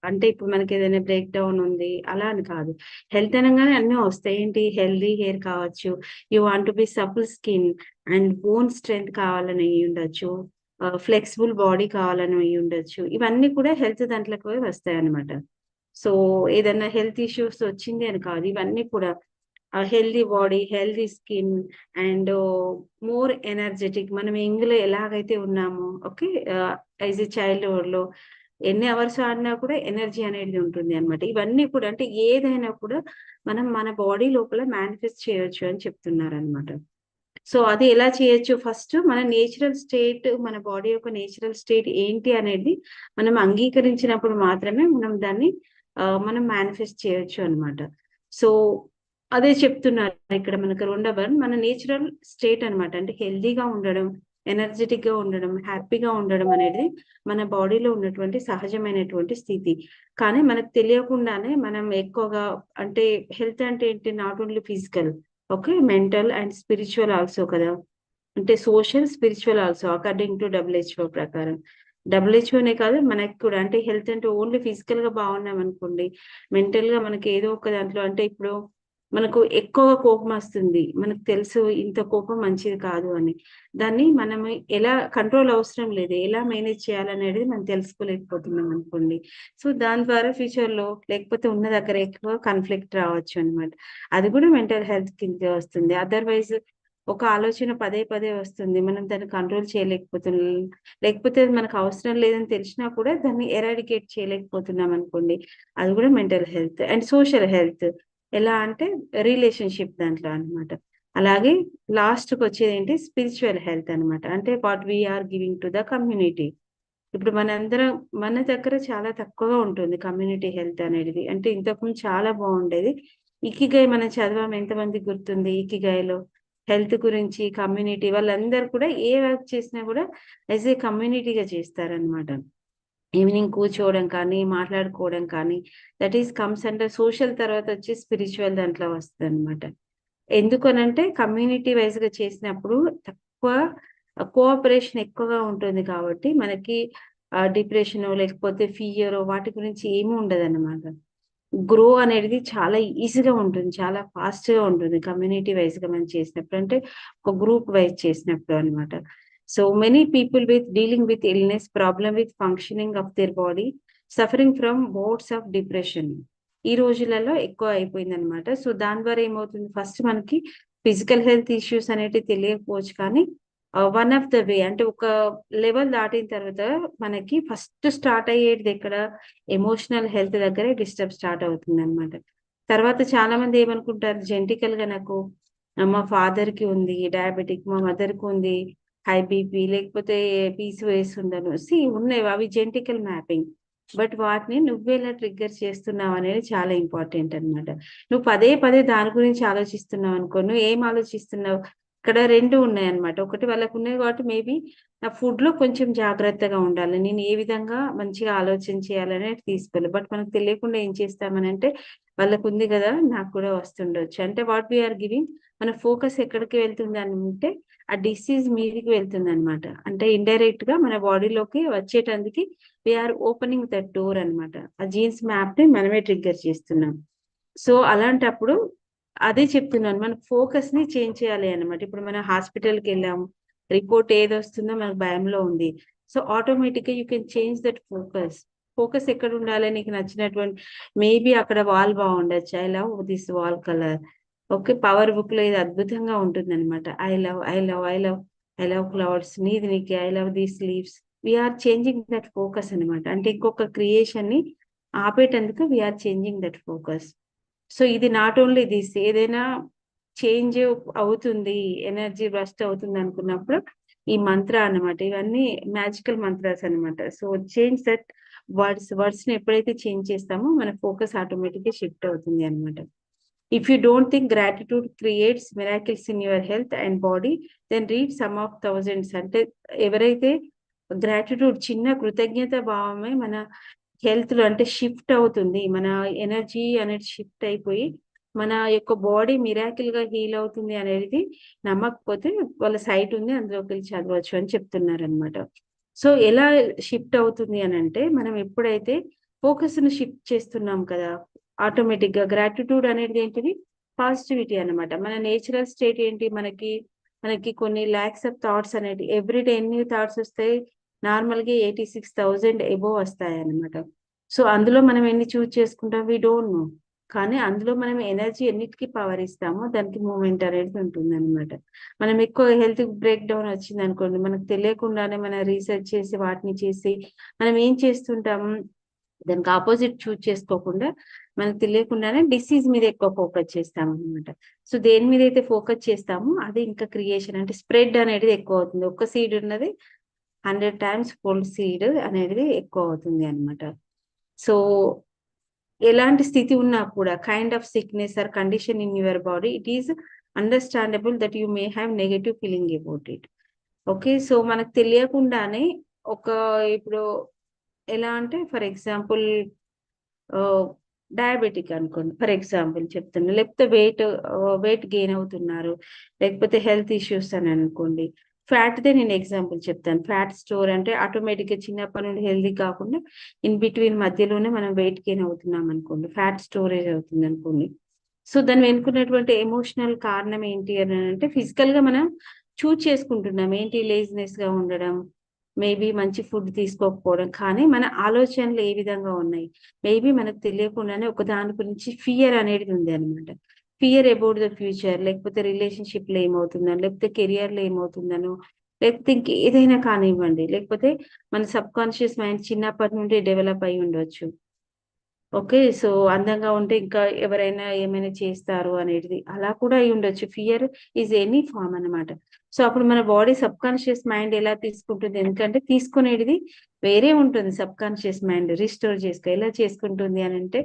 అంటే ఇప్పుడు మనకి ఏదైనా బ్రేక్ డౌన్ ఉంది అలా అని కాదు. హెల్త్ అనగానే అన్నీ వస్తాయి. ఏంటి, హెల్దీ హెయిర్ కావచ్చు, you want to be supple skin and bone strength కావాలని అయ్యి ఉండొచ్చు, ఫ్లెక్సిబుల్ బాడీ కావాలని అయ్యి ఉండొచ్చు. ఇవన్నీ కూడా హెల్త్ దాంట్లోకి వస్తాయి అన్నమాట. సో ఏదైనా హెల్త్ ఇష్యూస్ వచ్చింది అని కాదు, ఇవన్నీ కూడా healthy body, healthy skin and more energetic. మనం ఇంగ్లో ఎలాగైతే ఉన్నామో, ఓకే, యాజ్ ఎ చైల్డ్హుడ్ లో ఎన్ని అవర్స్ ఆడినా కూడా ఎనర్జీ అనేది ఉంటుంది అనమాట. ఇవన్నీ కూడా అంటే ఏదైనా కూడా మనం మన బాడీ లోపల మేనిఫెస్ట్ చేయొచ్చు అని చెప్తున్నారు అనమాట. సో అది ఎలా చేయొచ్చు? ఫస్ట్ మన నేచురల్ స్టేట్, మన బాడీ యొక్క నేచురల్ స్టేట్ ఏంటి అనేది మనం అంగీకరించినప్పుడు మాత్రమే మనం దాన్ని మనం మేనిఫెస్ట్ చేయొచ్చు అనమాట. సో అదే చెప్తున్నారు ఇక్కడ మనకు రెండవ మన నేచురల్ స్టేట్ అనమాట. అంటే హెల్దీగా ఉండడం, ఎనర్జెటిక్ గా ఉండడం, హ్యాపీగా ఉండడం అనేది మన బాడీలో ఉన్నటువంటి సహజమైనటువంటి స్థితి. కానీ మనకు తెలియకుండానే మనం ఎక్కువగా అంటే హెల్త్ అంటే ఏంటి, not only physical, okay, mental and spiritual also కదా. అంటే social, spiritual also according to WHO ప్రకారం. WHOనే కాదు మనకి కూడా. అంటే హెల్త్ అంటే ఓన్లీ ఫిజికల్ గా బాగున్నాం అనుకోండి, మెంటల్ గా మనకి ఏదో ఒక దాంట్లో అంటే ఇప్పుడు మనకు ఎక్కువగా కోపం వస్తుంది, మనకు తెలుసు ఇంత కోపం మంచిది కాదు అని. దాన్ని మనం ఎలా కంట్రోల్ అవసరం లేదు, ఎలా మేనేజ్ చేయాలనేది మనం తెలుసుకోలేకపోతున్నాం అనుకోండి. సో దాని ద్వారా ఫ్యూచర్ లో లేకపోతే ఉన్న దగ్గర ఎక్కువ కాన్ఫ్లిక్ట్ రావచ్చు అనమాట. అది కూడా మెంటల్ హెల్త్ కింద వస్తుంది. అదర్వైజ్ ఒక ఆలోచన పదే పదే వస్తుంది, మనం దాన్ని కంట్రోల్ చేయలేకపోతున్నాం, లేకపోతే అది మనకు అవసరం లేదని తెలిసినా కూడా దాన్ని ఎరాడికేట్ చేయలేకపోతున్నాం అనుకోండి, అది కూడా mental health. And social health ఎలా అంటే రిలేషన్షిప్ దాంట్లో అనమాట. అలాగే లాస్ట్కి వచ్చేది ఏంటి, స్పిరిచువల్ హెల్త్ అనమాట. అంటే what we are giving to the community. ఇప్పుడు మన దగ్గర చాలా తక్కువగా ఉంటుంది కమ్యూనిటీ హెల్త్ అనేది. అంటే ఇంతకుముందు చాలా బాగుండేది. ఇకిగై మనం చదవం, ఎంతమంది గుర్తుంది? ఇకిగైలో హెల్త్ గురించి కమ్యూనిటీ వాళ్ళందరూ కూడా ఏ వర్క్ చేసినా కూడా యాజ్ ఏ కమ్యూనిటీగా చేస్తారనమాట. ఈవినింగ్ కూర్చోవడం కానీ, మాట్లాడుకోవడం కానీ, that is comes under social. తర్వాత వచ్చి స్పిరిచువల్ దాంట్లో వస్తుంది అనమాట. ఎందుకనంటే కమ్యూనిటీ వైజ్ గా చేసినప్పుడు తక్కువ కోఆపరేషన్ ఎక్కువగా ఉంటుంది కాబట్టి మనకి డిప్రెషన్ లేకపోతే ఫియర్ వాటి గురించి ఏమీ ఉండదు అనమాట. గ్రో అనేది చాలా ఈజీగా ఉంటుంది, చాలా ఫాస్ట్ గా ఉంటుంది కమ్యూనిటీ వైజ్ గా మనం చేసినప్పుడు, అంటే ఒక గ్రూప్ వైజ్ చేసినప్పుడు అనమాట. So many people with dealing with illness, problem with functioning of their body, suffering from boards of depression ఈ రోజులలో ఎక్కువ అయిపోయింది అనమాట. సో దాని ద్వారా ఏమవుతుంది, ఫస్ట్ మనకి ఫిజికల్ హెల్త్ ఇష్యూస్ అనేవి తెలియకపోవచ్చు, కానీ వన్ ఆఫ్ ద వే అంటే ఒక లెవెల్ దాటిన తర్వాత మనకి ఫస్ట్ స్టార్ట్ అయ్యేది ఎక్కడ, ఎమోషనల్ హెల్త్ దగ్గరే డిస్టర్బ్ స్టార్ట్ అవుతుంది అనమాట. తర్వాత చాలా మంది ఏమనుకుంటారు, జెనెటికల్ గా నాకు మా ఫాదర్ కి ఉంది డయాబెటిక్, మా మదర్ కి ఉంది హై బీపీ, లేకపోతే PCOS ఉండను. ఉన్నాయి, అవి జెనెటికల్ మ్యాపింగ్. బట్ వాటిని నువ్వెలా ట్రిగ్గర్ చేస్తున్నావు అనేది చాలా ఇంపార్టెంట్ అన్నమాట. నువ్వు పదే పదే దాని గురించి ఆలోచిస్తున్నావు అనుకో, నువ్వు ఏం ఆలోచిస్తున్నావు? ఇక్కడ 2 ఉన్నాయన్నమాట. ఒకటి వాళ్ళకున్నాయి కాబట్టి మేబీ నా ఫుడ్‌లో కొంచెం జాగ్రత్తగా ఉండాలి. నేను ఏ విధంగా మంచిగా ఆలోచన చేయాలనేది తీసుకోవాలి. బట్ మనకు తెలియకుండా ఏం చేస్తామనంటే, వాళ్ళకుంది గదా! నాకు కూడా వస్తుండొచ్చు. అంటే వాట్ వి ఆర్ గివింగ్, మన ఫోకస్ ఎక్కడికి వెళ్తుందనంటే, ఆ డిసీజ్ మీదికి వెళ్తుందన్నమాట. అంటే ఇండైరెక్ట్‌గా మన బాడీలోకి వచ్చేటందుకి we are opening that door అన్నమాట. ఆ జీన్స్ మ్యాప్‌ని మనమే ట్రిగ్గర్ చేస్తున్నాం. సో, అలాంటప్పుడు అదే చెప్తున్నాను. మన ఫోకస్‌ని చేంజ్ చేయాలి అన్నమాట. ఇప్పుడు మనం హాస్పిటల్‌కెళ్ళాము. రిపోర్ట్ ఏదొస్తుందో మనకు భయంలో ఉంది. సో, ఆటోమేటిక్‌గా you can change that focus. Focus ఎక్కడుండాలి? నీకు నచ్చినటువంటి మేబీ అక్కడ వాల్ బావుండొచ్చు. I love this wall colour. Okay. Power బుక్‌లో ఇది అద్భుతంగా ఉంటుందన్నమాట. I love, I love, I love, I love clouds. నీది నీకే I love these leaves. We are changing that focus అన్నమాట. అంటే ఇంకొక క్రియేషన్‌ని ఆపేటందుకు we are changing that focus. So, ఇది నాట్ ఓన్లీ దిస్, ఏదైనా చేంజ్ అవుతుంది, ఎనర్జీ బస్ట్ అవుతుంది అనుకున్నప్పుడు ఈ మంత్ర అన్నమాట. ఇవన్నీ మ్యాజికల్ మంత్రాస్ అన్నమాట. సో, చేంజ్ దట్ వర్డ్స్‌ని ఎప్పుడైతే చేంజ్ చేస్తామో మన ఫోకస్ ఆటోమేటిక్‌గా షిఫ్ట్ అవుతుంది అన్నమాట. If you don't think gratitude creates miracles in your health and body, then read some of thousands. అంటే ఎవరైతే గ్రాటిట్యూడ్, చిన్న కృతజ్ఞత భావమే మన హెల్త్‌లో అంటే షిఫ్ట్ అవుతుంది. మన ఎనర్జీ అనేది షిఫ్ట్ అయిపోయి, మన యొక్క బాడీ మిరాకిల్‌గా హీల్ అవుతుంది అనేది నమ్మకపోతే వాళ్ళ సైట్ ఉంది, అందులోకెళ్ళి చదవచ్చు అని చెప్తున్నారనమాట. సో, ఎలా షిఫ్ట్ అవుతుంది అనంటే, మనం ఎప్పుడైతే ఫోకస్‌ని షిఫ్ట్ చేస్తున్నాం కదా! ఆటోమేటిక్‌గా గ్రాటిట్యూడ్ అనేది ఏంటిది? పాజిటివిటీ అన్నమాట. మన నేచురల్ స్టేట్ ఏంటి? మనకి కొన్ని లాక్స్ ఆఫ్ థాట్స్ అనేటివి ఎవ్రీ డే ఎన్ని థాట్స్ వస్తాయి? నార్మల్‌గా 86,000 అబోవ్ వస్తాయన్నమాట. సో, అందులో మనం ఎన్ని చూజ్ చేసుకుంటాం వి డోంట్ నో. కానీ అందులో మనం ఎనర్జీ ఎన్నిటికి పవర్ ఇస్తామో దానికి మూవ్‌మెంట్ అనేది ఉంటుందన్నమాట. మనం ఎక్కువ హెల్త్ బ్రేక్ డౌన్ వచ్చిందనుకోండి, మనకు తెలియకుండానే మనం రీసెర్చ్ చేసి, వాటిని చేసి మనం ఏం చేస్తుంటాము, దానికి అపోజిట్ చూజ్ చేసుకోకుండా మనకు తెలియకుండానే డిసీజ్ మీద ఎక్కువ ఫోకస్ చేస్తామన్నమాట. సో, దేని మీదైతే ఫోకస్ చేస్తామో అది ఇంకా క్రియేషన్ అంటే స్ప్రెడ్ అనేది ఎక్కువ అవుతుంది. ఒక్క సీడ్ ఉన్నది 100 టైమ్స్ ఫుల్ సీడ్ అనేది ఎక్కువ అవుతుంది అన్నమాట. సో, ఎలాంటి స్థితి ఉన్నా కూడా kind of sickness or condition in your body, it is understandable that you may have negative feeling about it. Okay. So, మనకు తెలియకుండానే ఒక ఇప్పుడు ఎలా అంటే ఫర్ ఎగ్జాంపుల్ ఆహ్, డయాబెటిక్ అనుకోండి. ఫర్ ఎగ్జాంపుల్ చెప్తున్నా. లేకపోతే వెయిట్ గెయిన్ అవుతున్నారు. లేకపోతే హెల్త్ ఇష్యూస్ అని అనుకోండి. ఫ్యాట్‌దే నేను ఎగ్జాంపుల్ చెప్తాను. ఫ్యాట్ స్టోర్ అంటే ఆటోమేటిక్‌గా చిన్నప్పటి నుండి హెల్తీ కాకుండా ఇన్ బిట్వీన్ మధ్యలోనే మనం వెయిట్ గెయిన్ అవుతున్నాం అనుకోండి. Fat storage అవుతుందనుకోండి. సో, దాని వెనుకున్నటువంటి ఎమోషనల్ కారణం ఏంటి అనంటే ఫిజికల్‌గా మనం చూజ్ చేసుకుంటున్నాం. ఏంటి లేజినెస్‌గా ఉండడం, మేబీ మంచి ఫుడ్ తీసుకోకపోవడం. కానీ మన ఆలోచనలు ఏ విధంగా ఉన్నాయి? మేబీ మనకు తెలియకుండానే ఒక దాని గురించి ఫియర్ అనేది ఉంది అన్నమాట. ఫియర్ అబౌట్ ద ఫ్యూచర్, లేకపోతే రిలేషన్‌షిప్‌లో ఏమవుతుందనో, లేకపోతే కెరియర్‌లో ఏమవుతుందనో, లేకపోతే ఇంకేదైనా కానివ్వండి. లేకపోతే మన సబ్‌కాన్షియస్ మైండ్ చిన్నప్పటి నుండి డెవలప్ అయ్యి ఉండొచ్చు. ఓకే. సో, అందంగా ఉంటే ఇంకా ఎవరైనా ఏమైనా చేస్తారు అనేది. అలా కూడా అయ్యుండొచ్చు. ఫియర్ ఈజ్ ఎనీ ఫార్మ్ అన్నమాట. సో, అప్పుడు మన బాడీ సబ్‌కాన్షియస్ మైండ్ ఎలా తీసుకుంటుంది? ఎందుకంటే తీసుకునేటిది వేరే ఉంటుంది సబ్‌కాన్షియస్ మైండ్ రిస్టోర్ ఎలా చేసుకుంటుంది అనంటే,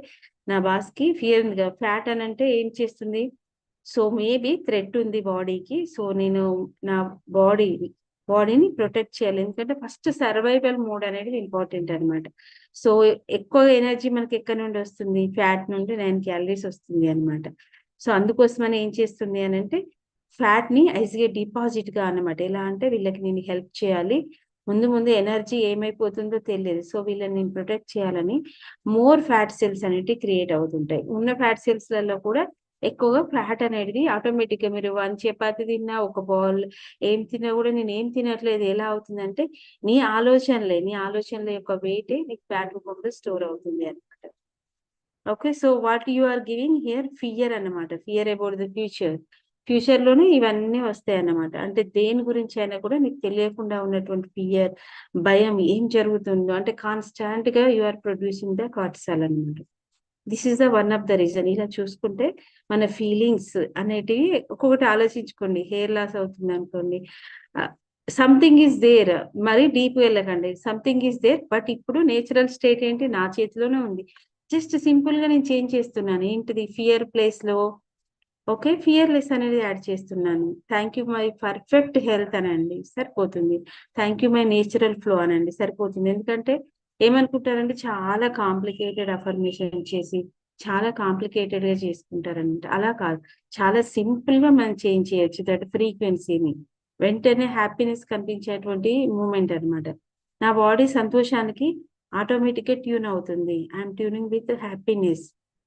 నా బాస్‌కి ఫియర్ ఉంది కదా! ఫ్యాట్ అనంటే ఏం చేస్తుంది? సో, మేబీ థ్రెట్ ఉంది బాడీకి. సో, నేను నా బాడీని ప్రొటెక్ట్ చేయాలి. ఎందుకంటే ఫస్ట్ సర్వైవల్ మోడ్ అనేది ఇంపార్టెంట్ అన్నమాట. సో, ఎక్కువ ఎనర్జీ మనకెక్కడి నుండొస్తుంది? ఫ్యాట్ నుండి 9 క్యాలరీస్ వస్తుంది అన్నమాట. సో, అందుకోసమని ఏం చేస్తుంది అనంటే, ఫ్యాట్‌ని ఐస్‌గా డిపాజిట్‌గా అన్నమాట. ఎలా అంటే వీళ్ళకి నేను హెల్ప్ చేయాలి. ముందు ముందు ఎనర్జీ ఏమైపోతుందో తెలియదు. సో, వీళ్ళని నేను ప్రొటెక్ట్ చేయాలని మోర్ ఫ్యాట్ సెల్స్ అనేటివి క్రియేట్ అవుతుంటాయి. ఉన్న ఫ్యాట్ సెల్స్‌లలో కూడా ఎక్కువగా ఫ్యాట్ అనేది ఆటోమేటిక్‌గా మీరు 1 చపాతీ తిన్నా, ఒక బౌల్ ఏం తిన్నా గూడా నేనేం తినట్లేదు ఎలా అవుతుందంటే, నీ ఆలోచనల యొక్క వెయిటే నీకు ఫ్యాట్ రూపంలో స్టోర్ అవుతుంది అన్నమాట. Okay. So, what you are giving here fear అన్నమాట. Fear about the future. ఫ్యూచర్‌లోనే ఇవన్నీ వస్తాయన్నమాట. అంటే దేని గురించైనా కూడా నీకు తెలియకుండా ఉన్నటువంటి ఫియర్, భయం ఏం జరుగుతుందో అంటే కాన్‌స్టాంట్‌గా you are producing the cortisol అన్నమాట. This is the one of the reason. ఇలా చూసుకుంటే మన ఫీలింగ్స్ అనేటివి ఒక్కొక్కటి ఆలోచించుకోండి. హెయిర్ లాస్ అవుతుందనుకోండి. ఆహ్, సంథింగ్ ఈజ్ దేర్, మరి డీప్ వెళ్ళకండి. సంథింగ్ ఈజ్ దేర్, బట్ ఇప్పుడు నేచురల్ స్టేట్ ఏంటి నా చేతిలోనే ఉంది. జస్ట్ సింపుల్ గా నేను చేంజ్ చేస్తున్నాను. ఏంటిది? ఫియర్ ప్లేస్ లో ఓకే ఫియర్లెస్ అనేది యాడ్ చేస్తున్నాను. Thank you my perfect health అనండి, సరిపోతుంది. Thank you my natural flow అనండి, సరిపోతుంది. ఎందుకంటే ఏమనుకుంటారంటే చాలా కాంప్లికేటెడ్ అఫర్మేషన్ చేసి చాలా కాంప్లికేటెడ్ గా చేసుకుంటారనమాట. అలా కాదు, చాలా సింపుల్ గా మనం చేంజ్ చేయొచ్చు. దట్ ఫ్రీక్వెన్సీని వెంటనే హ్యాపీనెస్ కనిపించేటువంటి మూమెంట్ అన్నమాట. నా బాడీ సంతోషానికి ఆటోమేటిక్ గా ట్యూన్ అవుతుంది. I'm tuning with happiness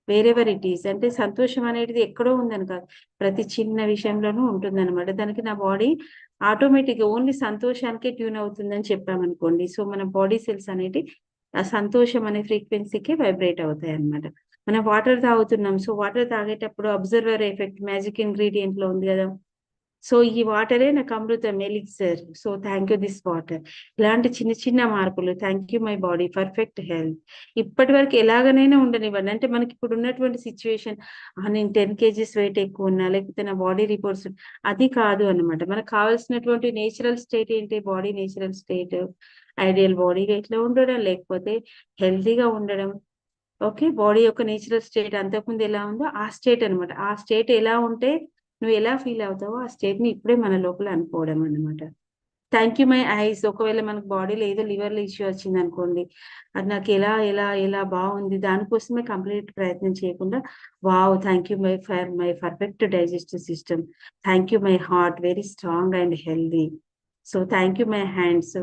wherever it is. అంటే సంతోషం అనేది ఎక్కడో ఉందని కాదు, ప్రతి చిన్న విషయంలోనూ ఉంటుందన్నమాట. దానికి నా బాడీ ఆటోమేటిక్ గా ఓన్లీ సంతోషానికే ట్యూన్ అవుతుందని చెప్పామనుకోండి, సో మన బాడీ సెల్స్ అనేటి ఆ సంతోషం అనే ఫ్రీక్వెన్సీకి వైబ్రేట్ అవుతాయి అన్నమాట. మనం వాటర్ తాగుతున్నాం, సో వాటర్ తాగేటప్పుడు అబ్జర్వర్ ఎఫెక్ట్ మ్యాజిక్ ఇంగ్రీడియంట్ లో ఉంది కదా. సో ఈ వాటరే నాకు అమృతం, elixir. So thank you this water. ఇలాంటి చిన్న చిన్న మార్పులు. Thank you my body perfect health. ఇప్పటి వరకు ఎలాగనైనా ఉండనివ్వండి. అంటే మనకి ఇప్పుడు ఉన్నటువంటి సిచ్యువేషన్, నేను 10 kgs వెయిట్ ఎక్కువ ఉన్నా, లేకపోతే నా బాడీ రిపోర్ట్స్, అది కాదు అన్నమాట. మనకు కావాల్సినటువంటి నేచురల్ స్టేట్ ఏంటి? Body natural state ideal body wait లో ఉండడం, లేకపోతే హెల్తీగా ఉండడం. ఓకే బాడీ యొక్క నేచురల్ స్టేట్ అంతకుముందు ఎలా ఉందో ఆ స్టేట్ అన్నమాట. ఆ స్టేట్ ఎలా ఉంటే నువ్వు ఎలా ఫీల్ అవుతావో ఆ స్టేట్ ని ఇప్పుడే మన లోపల అనుకోవడం అన్నమాట. Thank you my ice. ఒకవేళ మనకు బాడీలో ఏదో లివర్ లో ఇష్యూ వచ్చింది అనుకోండి, అది నాకు ఎలా ఎలా ఎలా బాగుంది, దానికోసమే కంప్లీట్ ప్రయత్నం చేయకుండా wow thank you my perfect digestive system. Thank you my heart very strong and healthy. So thank you my hands.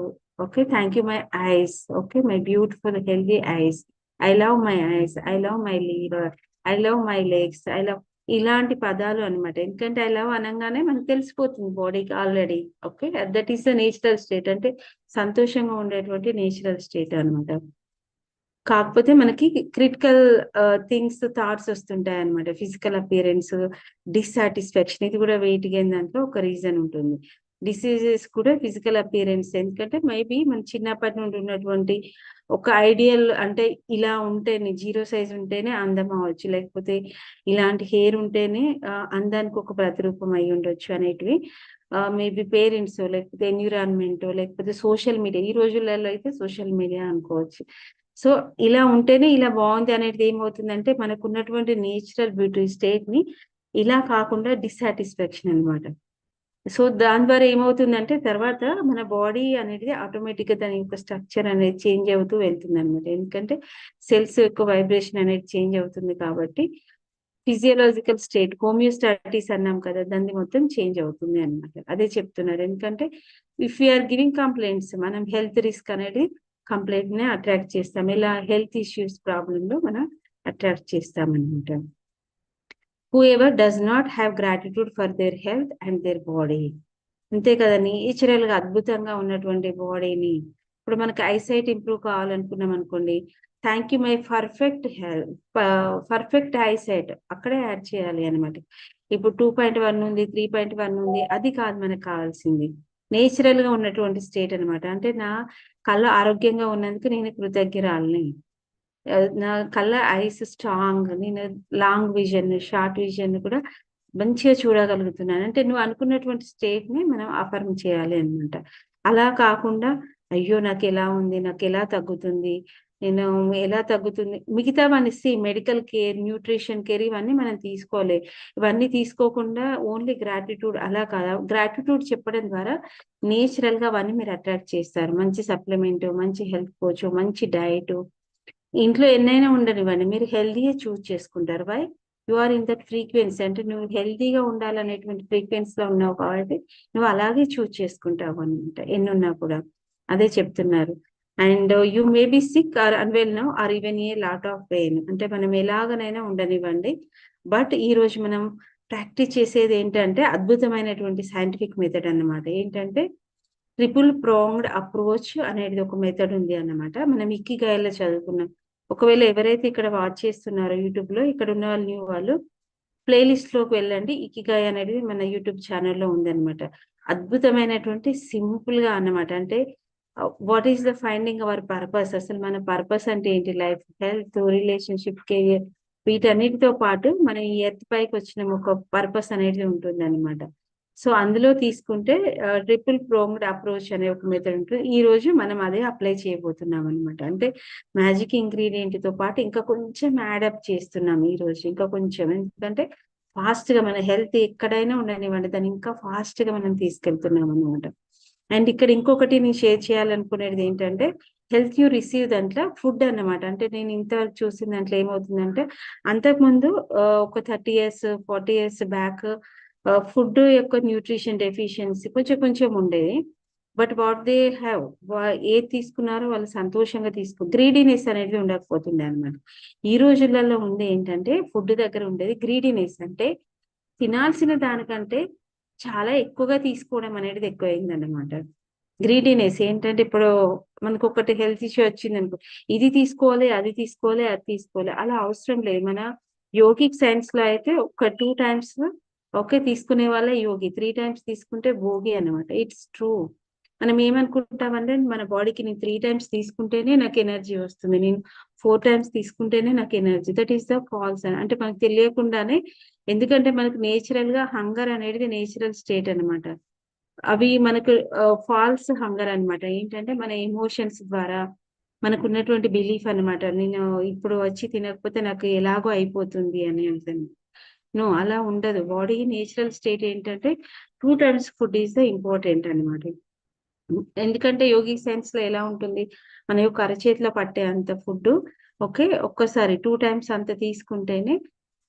Okay thank you my eyes. Okay my beautiful healthy ice. I love my eyes. I love my liver. I love my legs. I love ఇలాంటి పదాలు అన్నమాట. ఎందుకంటే I love అనగానే మనకు తెలిసిపోతుంది బాడీకి already. Okay that is the natural state. అంటే సంతోషంగా ఉండేటువంటి నేచురల్ స్టేట్ అన్నమాట. కాకపోతే మనకి క్రిటికల్ థింగ్స్ థాట్స్ వస్తుంటాయి అనమాట. ఫిజికల్ అపియరెన్స్, డిస్సాటిస్ఫాక్షన్, ఇది కూడా వెయిట్ గెయిన్ దాంట్లో ఒక రీజన్ ఉంటుంది. డిసీజెస్ కూడా ఫిజికల్ అపియరెన్స్. ఎందుకంటే మేబీ మన చిన్నప్పటి నుండి ఉన్నటువంటి ఒక ఐడియల్, అంటే ఇలా ఉంటేనే జీరో సైజ్ ఉంటేనే అందం అవ్వచ్చు, లేకపోతే ఇలాంటి హెయిర్ ఉంటేనే అందానికి ఒక ప్రతిరూపం అయి ఉండొచ్చు అనేటివి మేబీ పేరెంట్స్, లేకపోతే ఎన్విరాన్మెంట్, లేకపోతే సోషల్ మీడియా. ఈ రోజులలో అయితే సోషల్ మీడియా అనుకోవచ్చు. సో ఇలా ఉంటేనే ఇలా బాగుంది అనేది ఏమవుతుందంటే మనకు ఉన్నటువంటి నేచురల్ బ్యూటీ స్టేట్ ని ఇలా కాకుండా డిస్సాటిస్ఫాక్షన్ అన్నమాట. సో దాని ద్వారా ఏమవుతుందంటే తర్వాత మన బాడీ అనేది ఆటోమేటిక్ గా దాని యొక్క స్ట్రక్చర్ అనేది చేంజ్ అవుతూ వెళ్తుంది అనమాట. ఎందుకంటే సెల్స్ యొక్క వైబ్రేషన్ అనేది చేంజ్ అవుతుంది కాబట్టి ఫిజియోలాజికల్ స్టేట్ హోమియోస్టాటిస్ అన్నాం కదా, దాన్ని మొత్తం చేంజ్ అవుతుంది అన్నమాట. అదే చెప్తున్నారు. ఎందుకంటే ఇఫ్ యూఆర్ గివింగ్ కంప్లైంట్స్, మనం హెల్త్ రిస్క్ అనేది కంప్లైంట్ ని అట్రాక్ట్ చేస్తాం. ఇలా హెల్త్ ఇష్యూస్ ప్రాబ్లమ్ లో మనం అట్రాక్ట్ చేస్తాం అనమాట. whoever does not have gratitude for their health and their body. అంతే కదా, నేచురల్ గా అద్భుతంగా ఉన్నటువంటి బాడీని ఇప్పుడు మనకి ఐసైట్ ఇంప్రూవ్ కావాలనుకున్నాం అనుకోండి, thank you my perfect health, perfect eyesight అక్కడే యాడ్ చేయాలి అనమాట. ఇప్పుడు 2.1 ఉంది, 3.1 ఉంది, అది కాదు మనకు కావాల్సింది. నేచురల్ గా ఉన్నటువంటి స్టేట్ అనమాట. అంటే నా కళ్ళు ఆరోగ్యంగా ఉన్నందుకు నేను కృతజ్ఞరాలని, నా కళ్ళ ఐస్ స్ట్రాంగ్, నేను లాంగ్ విజన్ షార్ట్ విజన్ కూడా మంచిగా చూడగలుగుతున్నాను. అంటే నువ్వు అనుకున్నటువంటి స్టేట్ ని మనం అఫర్మ్ చేయాలి అనమాట. అలా కాకుండా అయ్యో నాకు ఎలా ఉంది, నాకు ఎలా తగ్గుతుంది, నేను ఎలా తగ్గుతుంది, మిగతావన్నీ మెడికల్ కేర్, న్యూట్రిషన్ కేర్ ఇవన్నీ మనం తీసుకోవాలి. ఇవన్నీ తీసుకోకుండా ఓన్లీ గ్రాటిట్యూడ్ అలా కాదు. గ్రాటిట్యూడ్ చెప్పడం ద్వారా నేచురల్ గా అవన్నీ మీరు అట్రాక్ట్ చేస్తారు. మంచి సప్లిమెంట్, మంచి హెల్త్ కోచ్, మంచి డైట్, ఇంట్లో ఎన్నైనా ఉండనివ్వండి, మీరు హెల్దీగా చూస్ చేసుకుంటారు. Why you are in that frequency. అంటే నువ్వు హెల్దీగా ఉండాలనేటువంటి ఫ్రీక్వెన్సీలో ఉన్నావు కాబట్టి నువ్వు అలాగే చూస్ చేసుకుంటావు అనమాట ఎన్నున్నా కూడా. అదే చెప్తున్నారు. And you may be sick or unwell now or even a lot of pain. అంటే మనం ఎలాగనైనా ఉండనివ్వండి, బట్ ఈ రోజు మనం ప్రాక్టీస్ చేసేది ఏంటంటే అద్భుతమైనటువంటి సైంటిఫిక్ మెథడ్ అన్నమాట. ఏంటంటే ట్రిపుల్ ప్రాంగ్డ్ అప్రోచ్ అనేది ఒక మెథడ్ ఉంది అన్నమాట. మనం ఇక్కిగాయలో చదువుకున్నాం. ఒకవేళ ఎవరైతే ఇక్కడ వాచ్ చేస్తున్నారో యూట్యూబ్ లో, ఇక్కడ ఉన్న వాళ్ళు న్యూ వాళ్ళు ప్లేలిస్ట్ లోకి వెళ్ళండి. ఇకిగాయ్ అనేది మన యూట్యూబ్ ఛానల్లో ఉందన్నమాట. అద్భుతమైనటువంటి సింపుల్ గా అన్నమాట. అంటే what is the finding our purpose, అసలు మన పర్పస్ అంటే ఏంటి, లైఫ్, హెల్త్, రిలేషన్షిప్, కెరియర్, వీటన్నిటితో పాటు మనం ఈ ఎర్త్ పైకి వచ్చిన ఒక పర్పస్ అనేది ఉంటుంది అనమాట. సో అందులో తీసుకుంటే ట్రిపుల్ ప్రోమ్డ్ అప్రోచ్ అనే ఒక మెథడ్ ఉంటుంది. ఈ రోజు మనం అదే అప్లై చేయబోతున్నాం అనమాట. అంటే మ్యాజిక్ ఇంగ్రీడియంట్ తో పాటు ఇంకా కొంచెం యాడప్ చేస్తున్నాం ఈ రోజు, ఇంకా కొంచెం. ఎందుకంటే ఫాస్ట్ గా మన హెల్త్ ఎక్కడైనా ఉండనివ్వండి, దాన్ని ఇంకా ఫాస్ట్ గా మనం తీసుకెళ్తున్నాం అనమాట. అండ్ ఇక్కడ ఇంకొకటి నేను షేర్ చేయాలనుకునేది ఏంటంటే, హెల్త్ యూ రిసీవ్ దాంట్లో ఫుడ్ అన్నమాట. అంటే నేను ఇంతవరకు చూసిన దాంట్లో ఏమవుతుందంటే, అంతకుముందు ఒక 30 ఇయర్స్ 40 ఇయర్స్ బ్యాక్ ఫుడ్ యొక్క న్యూట్రిషన్ డెఫిషియన్సీ కొంచెం కొంచెం ఉండేది. బట్ వాట్ దే హ్యావ్, ఏది తీసుకున్నారో వాళ్ళు సంతోషంగా గ్రీడీనెస్ అనేది ఉండకపోతుండే అనమాట. ఈ రోజులలో ఉంది ఏంటంటే, ఫుడ్ దగ్గర ఉండేది గ్రీడీనెస్. అంటే తినాల్సిన దానికంటే చాలా ఎక్కువగా తీసుకోవడం అనేది ఎక్కువైందన్నమాట. గ్రీడీనెస్ ఏంటంటే, ఇప్పుడు మనకు ఒకటి హెల్త్ ఇష్యూ వచ్చిందనుకో, ఇది తీసుకోవాలి, అది తీసుకోవాలి, అది తీసుకోవాలి, అలా అవసరం లేదు. మన యోగిక్ సైన్స్ లో అయితే ఒక 2 టైమ్స్ ఓకే తీసుకునే వాళ్ళే యోగి, 3 టైమ్స్ తీసుకుంటే భోగి అన్నమాట. It's true. మనం ఏమనుకుంటామంటే, మన బాడీకి నేను 3 టైమ్స్ తీసుకుంటేనే నాకు ఎనర్జీ వస్తుంది, నేను 4 టైమ్స్ తీసుకుంటేనే నాకు energy. That is the false. అంటే మనకు తెలియకుండానే, ఎందుకంటే మనకు నేచురల్ గా హంగర్ అనేది నేచురల్ స్టేట్ అన్నమాట. అవి మనకు ఫాల్స్ హంగర్ అన్నమాట. ఏంటంటే మన ఎమోషన్స్ ద్వారా మనకున్నటువంటి బిలీఫ్ అన్నమాట. నేను ఇప్పుడు వచ్చి తినకపోతే నాకు ఎలాగో అయిపోతుంది అని ఉంటుంది. నో, అలా ఉండదు. బాడీ నేచురల్ స్టేట్ ఏంటంటే 2 times food is the important అన్నమాట. ఎందుకంటే యోగిక్ సైన్స్ లో ఎలా ఉంటుంది, మన యొక్క అరచేతిలో పట్టే అంత ఫుడ్ ఓకే ఒక్కసారి 2 టైమ్స్ అంత తీసుకుంటేనే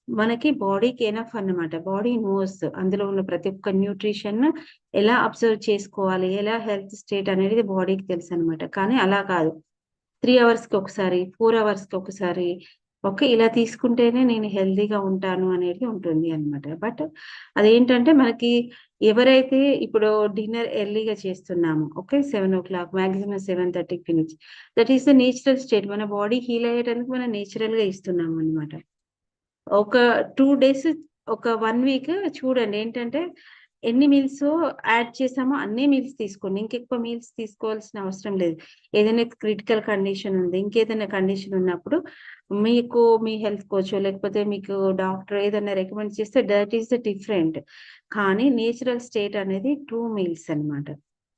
మనకి బాడీకి ఎనఫ్ అన్నమాట. బాడీ నోస్ అందులో ఉన్న ప్రతి ఒక్క న్యూట్రిషన్ ఎలా అబ్జర్వ్ చేసుకోవాలి, ఎలా హెల్త్ స్టేట్ అనేది బాడీకి తెలుసు అనమాట. కానీ అలా కాదు, 3 అవర్స్ కి ఒకసారి, 4 అవర్స్ కి ఒకసారి ఓకే ఇలా తీసుకుంటేనే నేను హెల్తీగా ఉంటాను అనేది ఉంటుంది అన్నమాట. బట్ అదేంటంటే మనకి ఎవరైతే ఇప్పుడు డిన్నర్ ఎర్లీగా చేస్తున్నామో ఓకే 7:00 మాక్సిమం 7:30కి finish, that is the natural state. మన బాడీ హీల్ అయ్యేటానికి మనం నేచురల్ గా ఇస్తున్నాం అన్నమాట. ఒక 2 డేస్, ఒక 1 వీక్ చూడండి ఏంటంటే, ఎన్ని మీల్స్ యాడ్ చేసామో అన్ని మీల్స్ తీసుకోండి. ఇంకెక్కువ మీల్స్ తీసుకోవాల్సిన అవసరం లేదు. ఏదైనా క్రిటికల్ కండిషన్ ఉంది, ఇంకేదైనా కండిషన్ ఉన్నప్పుడు మీకు మీ హెల్త్ కోచ్ లేకపోతే మీకు డాక్టర్ ఏదైనా రికమెండ్ చేస్తే దట్ ఈస్ ద డిఫరెంట్. కానీ నేచురల్ స్టేట్ అనేది 2 మీల్స్ అన్నమాట.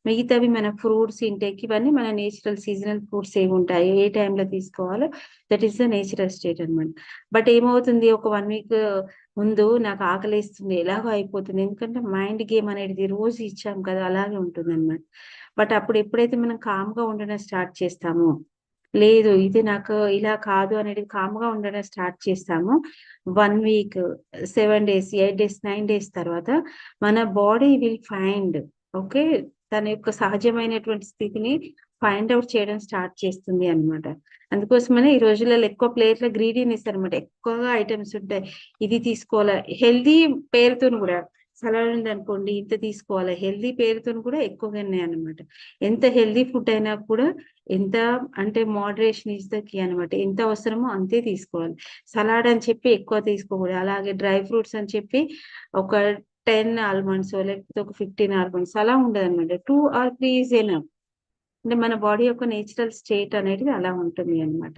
మిగతావి మన ఫ్రూట్స్ ఇంటేక్ ఇవన్నీ మన నేచురల్ సీజనల్ ఫ్రూట్స్ ఏముంటాయి, ఏ టైంలో తీసుకోవాలో that is the natural state అన్నమాట. బట్ ఏమవుతుంది, ఒక 1 వీక్ ముందు నాకు ఆకలేస్తుంది ఎలాగో అయిపోతుంది. ఎందుకంటే మైండ్ గేమ్ అనేది రోజు ఇచ్చాం కదా, అలాగే ఉంటుందన్నమాట. బట్ అప్పుడు ఎప్పుడైతే మనం కామ్‌గా ఉండడం స్టార్ట్ చేస్తామో, లేదు ఇది నాకు ఇలా కాదు అనేది కామ్‌గా ఉండడం స్టార్ట్ చేస్తామో, 1 వీక్, 7 డేస్, 8 డేస్, 9 డేస్ తర్వాత మన బాడీ విల్ ఫైండ్ ఓకే తన యొక్క సహజమైనటువంటి స్థితిని ఫైండ్ ఔట్ చేయడం స్టార్ట్ చేస్తుంది అన్నమాట. అందుకోసమనే ఈ రోజులలో ఎక్కువ ప్లేట్‌లో గ్రీడీనెస్ అన్నమాట. ఎక్కువగా ఐటెమ్స్ ఉంటాయి. ఇది తీసుకోవాలా, హెల్తీ పేరుతోని కూడా సలాడ్ ఉందనుకోండి ఇంత తీసుకోవాలి, హెల్తీ పేరుతోని కూడా ఎక్కువగానే అన్నమాట. ఎంత హెల్తీ ఫుడ్ అయినా కూడా ఎంత అంటే మోడరేషన్ ఈస్ ద కీ అన్నమాట. ఎంత అవసరమో అంతే తీసుకోవాలి. సలాడ్ అని చెప్పి ఎక్కువ తీసుకోకూడదు. అలాగే డ్రై ఫ్రూట్స్ అని చెప్పి ఒక 10 ఆల్మండ్స్ లేకపోతే ఒక 15 ఆల్మండ్స్ అలా ఉండదన్నమాట. 2 ఆర్ 3 ఈజ్ ఎనఫ్. అంటే మన బాడీ యొక్క నేచురల్ స్టేట్ అనేది అలా ఉంటుంది అన్నమాట.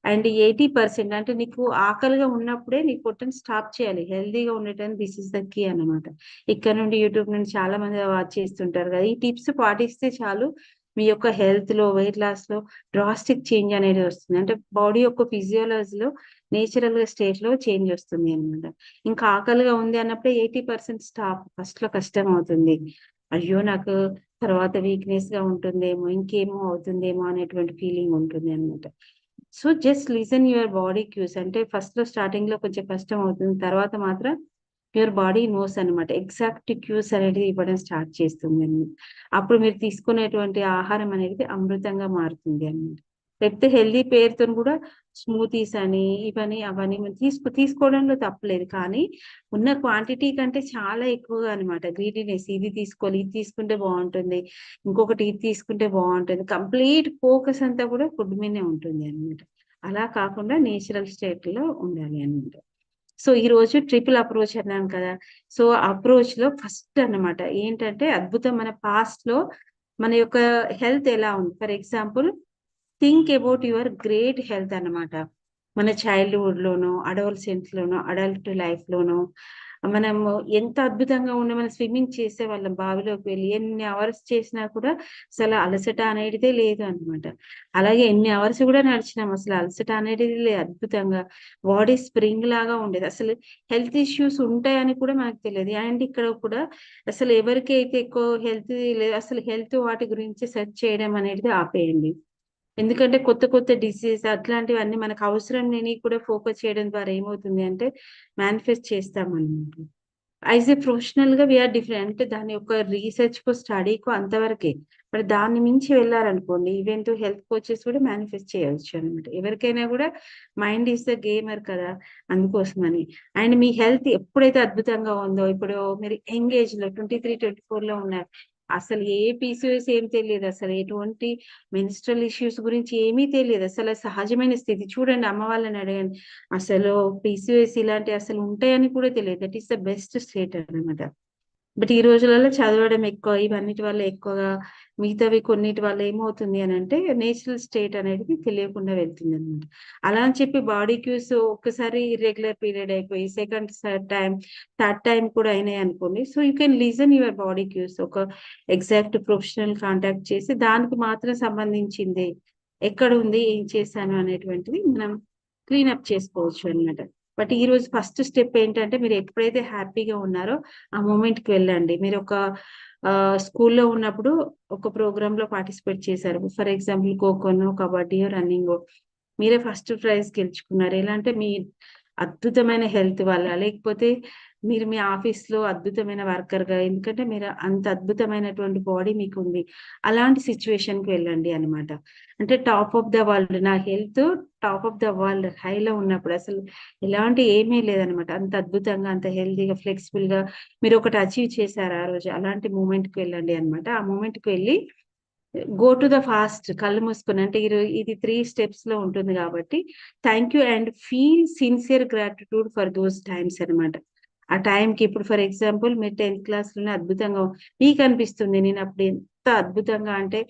అండ్ 80% అంటే నీకు ఆకలిగా ఉన్నప్పుడే నీ పొట్టని స్టాప్ చేయాలి. హెల్తీగా ఉండటానికి దిస్ ఇస్ ద కీ అన్నమాట. ఇక్కడ నుండి యూట్యూబ్ నుండి చాలా మంది వాచ్ చేస్తుంటారు కదా, ఈ టిప్స్ పాటిస్తే చాలు మీ యొక్క హెల్త్ లో, వెయిట్ లాస్ లో డ్రాస్టిక్ చేంజ్ అనేది వస్తుంది. అంటే బాడీ యొక్క ఫిజియోలజీలో నేచురల్ గా స్టేట్ లో చేంజ్ వస్తుంది అన్నమాట. ఇంకా ఆకలిగా ఉంది అన్నప్పుడే 80% స్టాప్. ఫస్ట్ లో కష్టం అవుతుంది, అయ్యో నాకు తర్వాత వీక్‌నెస్ గా ఉంటుందేమో, ఇంకేమో అవుతుందేమో అనేటువంటి ఫీలింగ్ ఉంటుంది అన్నమాట. So, just listen your body cues. అంటే ఫస్ట్‌లో స్టార్టింగ్‌లో కొంచెం కష్టం అవుతుంది. తర్వాత మాత్రం యువర్ బాడీ నోస్ అన్నమాట. ఎగ్జాక్ట్ క్యూస్ అనేది ఇవ్వడం స్టార్ట్ చేస్తుందండి. అప్పుడు మీరు తీసుకునేటువంటి ఆహారం అనేది అమృతంగా మారుతుంది అన్నమాట. లేకపోతే హెల్తీ పేరుతోని కూడా స్మూతీస్ అని, ఇవని, అవని తీసుకోవడంలో తప్పులేదు. కానీ ఉన్న క్వాంటిటీ కంటే చాలా ఎక్కువగా అన్నమాట. గ్రీడీనెస్ ఇది తీసుకోవాలి, ఇది తీసుకుంటే బావుంటుంది, ఇంకొకటి ఇది తీసుకుంటే బావుంటుంది. కంప్లీట్ ఫోకస్ అంతా కూడా ఫుడ్ మీదనే ఉంటుంది అన్నమాట. అలా కాకుండా నేచురల్ స్టేట్‌లో ఉండాలి అన్నమాట. సో, ఈరోజు ట్రిపుల్ అప్రోచ్ అన్నాను కదా! సో, అప్రోచ్‌లో ఫస్ట్ అన్నమాట ఏంటంటే అద్భుతం. మన పాస్ట్‌లో మన యొక్క హెల్త్ ఎలా ఉంది. For example think about your great health అన్నమాట. మన చైల్డ్‌హుడ్‌లోనో, అడోలసెంట్స్‌లోనో, అడల్ట్ లైఫ్‌లోనో మనము ఎంత అద్భుతంగా మనం స్విమ్మింగ్ చేసేవాళ్ళం బావిలోకి వెళ్ళి. ఎన్ని అవర్స్ చేసినా కూడా అసలు అలసట అనేటిదే లేదు అన్నమాట. అలాగే ఎన్ని అవర్స్ కూడా నడిచినాం అసలు అలసట అనేటిది లేదు. అద్భుతంగా బాడీ స్ప్రింగ్ లాగా ఉండేది. అసలు హెల్త్ ఇష్యూస్ ఉంటాయని కూడా మనకు తెలియదు. అండ్ ఇక్కడ కూడా అసలు ఎవరికైతే ఎక్కువ హెల్త్ లేదు అసలు హెల్త్ వాటి గురించి సెర్చ్ చేయడం అనేది ఆపేయండి. ఎందుకంటే కొత్త కొత్త డిసీజ్ అట్లాంటివన్నీ మనకు అవసరం లేనివి కూడా ఫోకస్ చేయడం ద్వారా ఏమవుతుంది అంటే మేనిఫెస్ట్ చేస్తామన్నమాట. యాస్ ఎ ప్రొఫెషనల్‌గా వి ఆర్ డిఫరెంట్. అంటే దాని యొక్క రీసెర్చ్‌కో, స్టడీకో అంతవరకే. మరి దాన్ని మించి వెళ్లారనుకోండి ఈవెన్ టు హెల్త్ కోచెస్ కూడా మేనిఫెస్ట్ చేయొచ్చు అన్నమాట. ఎవరికైనా కూడా మైండ్ ఈస్ ద గేమర్ కదా! అందుకోసమని. అండ్ మీ హెల్త్ ఎప్పుడైతే అద్భుతంగా ఉందో ఇప్పుడు మీరు యంగ్ ఏజ్‌లో 23, 24లో ఉన్నారు. అసలు ఏ పీసీఓఎస్ ఏం తెలీదు. అసలు ఎటువంటి మెన్‌స్ట్రుయల్ ఇష్యూస్ గురించి ఏమీ తెలీదు. అసలు సహజమైన స్థితి. చూడండి అమ్మ వాళ్ళని అడగండి. అసలు పీసీఓఎస్ ఇలాంటివి అసలు ఉంటాయని కూడా తెలియదు. That is the best state అన్నమాట. బట్ ఈ రోజులలో చదవడం ఎక్కువ, ఇవన్నిటి వల్ల ఎక్కువగా మిగతావి కొన్నిటి వల్ల ఏమవుతుంది అనంటే నేచురల్ స్టేట్ అనేది తెలియకుండా వెళ్తుందన్నమాట. అలా అని చెప్పి బాడీ క్యూస్ ఒక్కసారి ఇర్రెగ్యులర్ పీరియడ్ అయిపోయి సెకండ్ టైమ్, థర్డ్ టైమ్ కూడా అయినాయనుకోండి. So, you can listen your body cues. ఒక ఎగ్జాక్ట్ ప్రొఫెషనల్ కాంటాక్ట్ చేసి దానికి మాత్రం సంబంధించింది ఎక్కడుంది, ఏం చేశాను అనేటువంటిది మనం క్లీనప్ చేసుకోవచ్చు అన్నమాట. బట్ ఈరోజు ఫస్ట్ స్టెప్ ఏంటంటే మీరు ఎప్పుడైతే హ్యాపీగా ఉన్నారో ఆ మూమెంట్‌కి వెళ్ళండి. మీరొక స్కూల్‌లో ఉన్నప్పుడు ఒక ప్రోగ్రామ్‌లో పార్టిసిపేట్ చేశారు. ఫర్ ఎగ్జాంపుల్ ఖోఖోనో, కబడ్డీయో, రన్నింగో. మీరే ఫస్ట్ ప్రైజ్ గెలుచుకున్నారు. ఎలా అంటే మీ అద్భుతమైన హెల్త్ వల్ల, లేకపోతే మీరు మీ ఆఫీస్‌లో అద్భుతమైన వర్కర్‌గా ఎందుకంటే మీరు అంత అద్భుతమైనటువంటి బాడీ మీకుంది. అలాంటి సిట్యుయేషన్‌కి వెళ్ళండి అన్నమాట. అంటే టాప్ ఆఫ్ ద వరల్డ్ నా health top of the world హైలో ఉన్నప్పుడు అసలు ఎలాంటి ఏమీ లేదనమాట. అంత అద్భుతంగా, అంత హెల్తీగా, ఫ్లెక్సిబుల్‌గా మీరొకటి అచీవ్ చేశారు ఆ రోజు. అలాంటి మూమెంట్‌కి వెళ్ళండి అన్నమాట. ఆ మూమెంట్‌కి వెళ్ళి గో టు ద ఫాస్ట్ కళ్ళు మూసుకొని అంటే ఇది 3 స్టెప్స్‌లో ఉంటుంది గాబట్టి thank you and feel sincere gratitude for those times అన్నమాట. ఆ టైంకి ఇప్పుడు ఫర్ ఎగ్జాంపుల్ మీరు 10థ్ క్లాస్‌లోనే అద్భుతంగా మీకనిపిస్తుంది నేనప్పుడు ఎంత అద్భుతంగా అంటే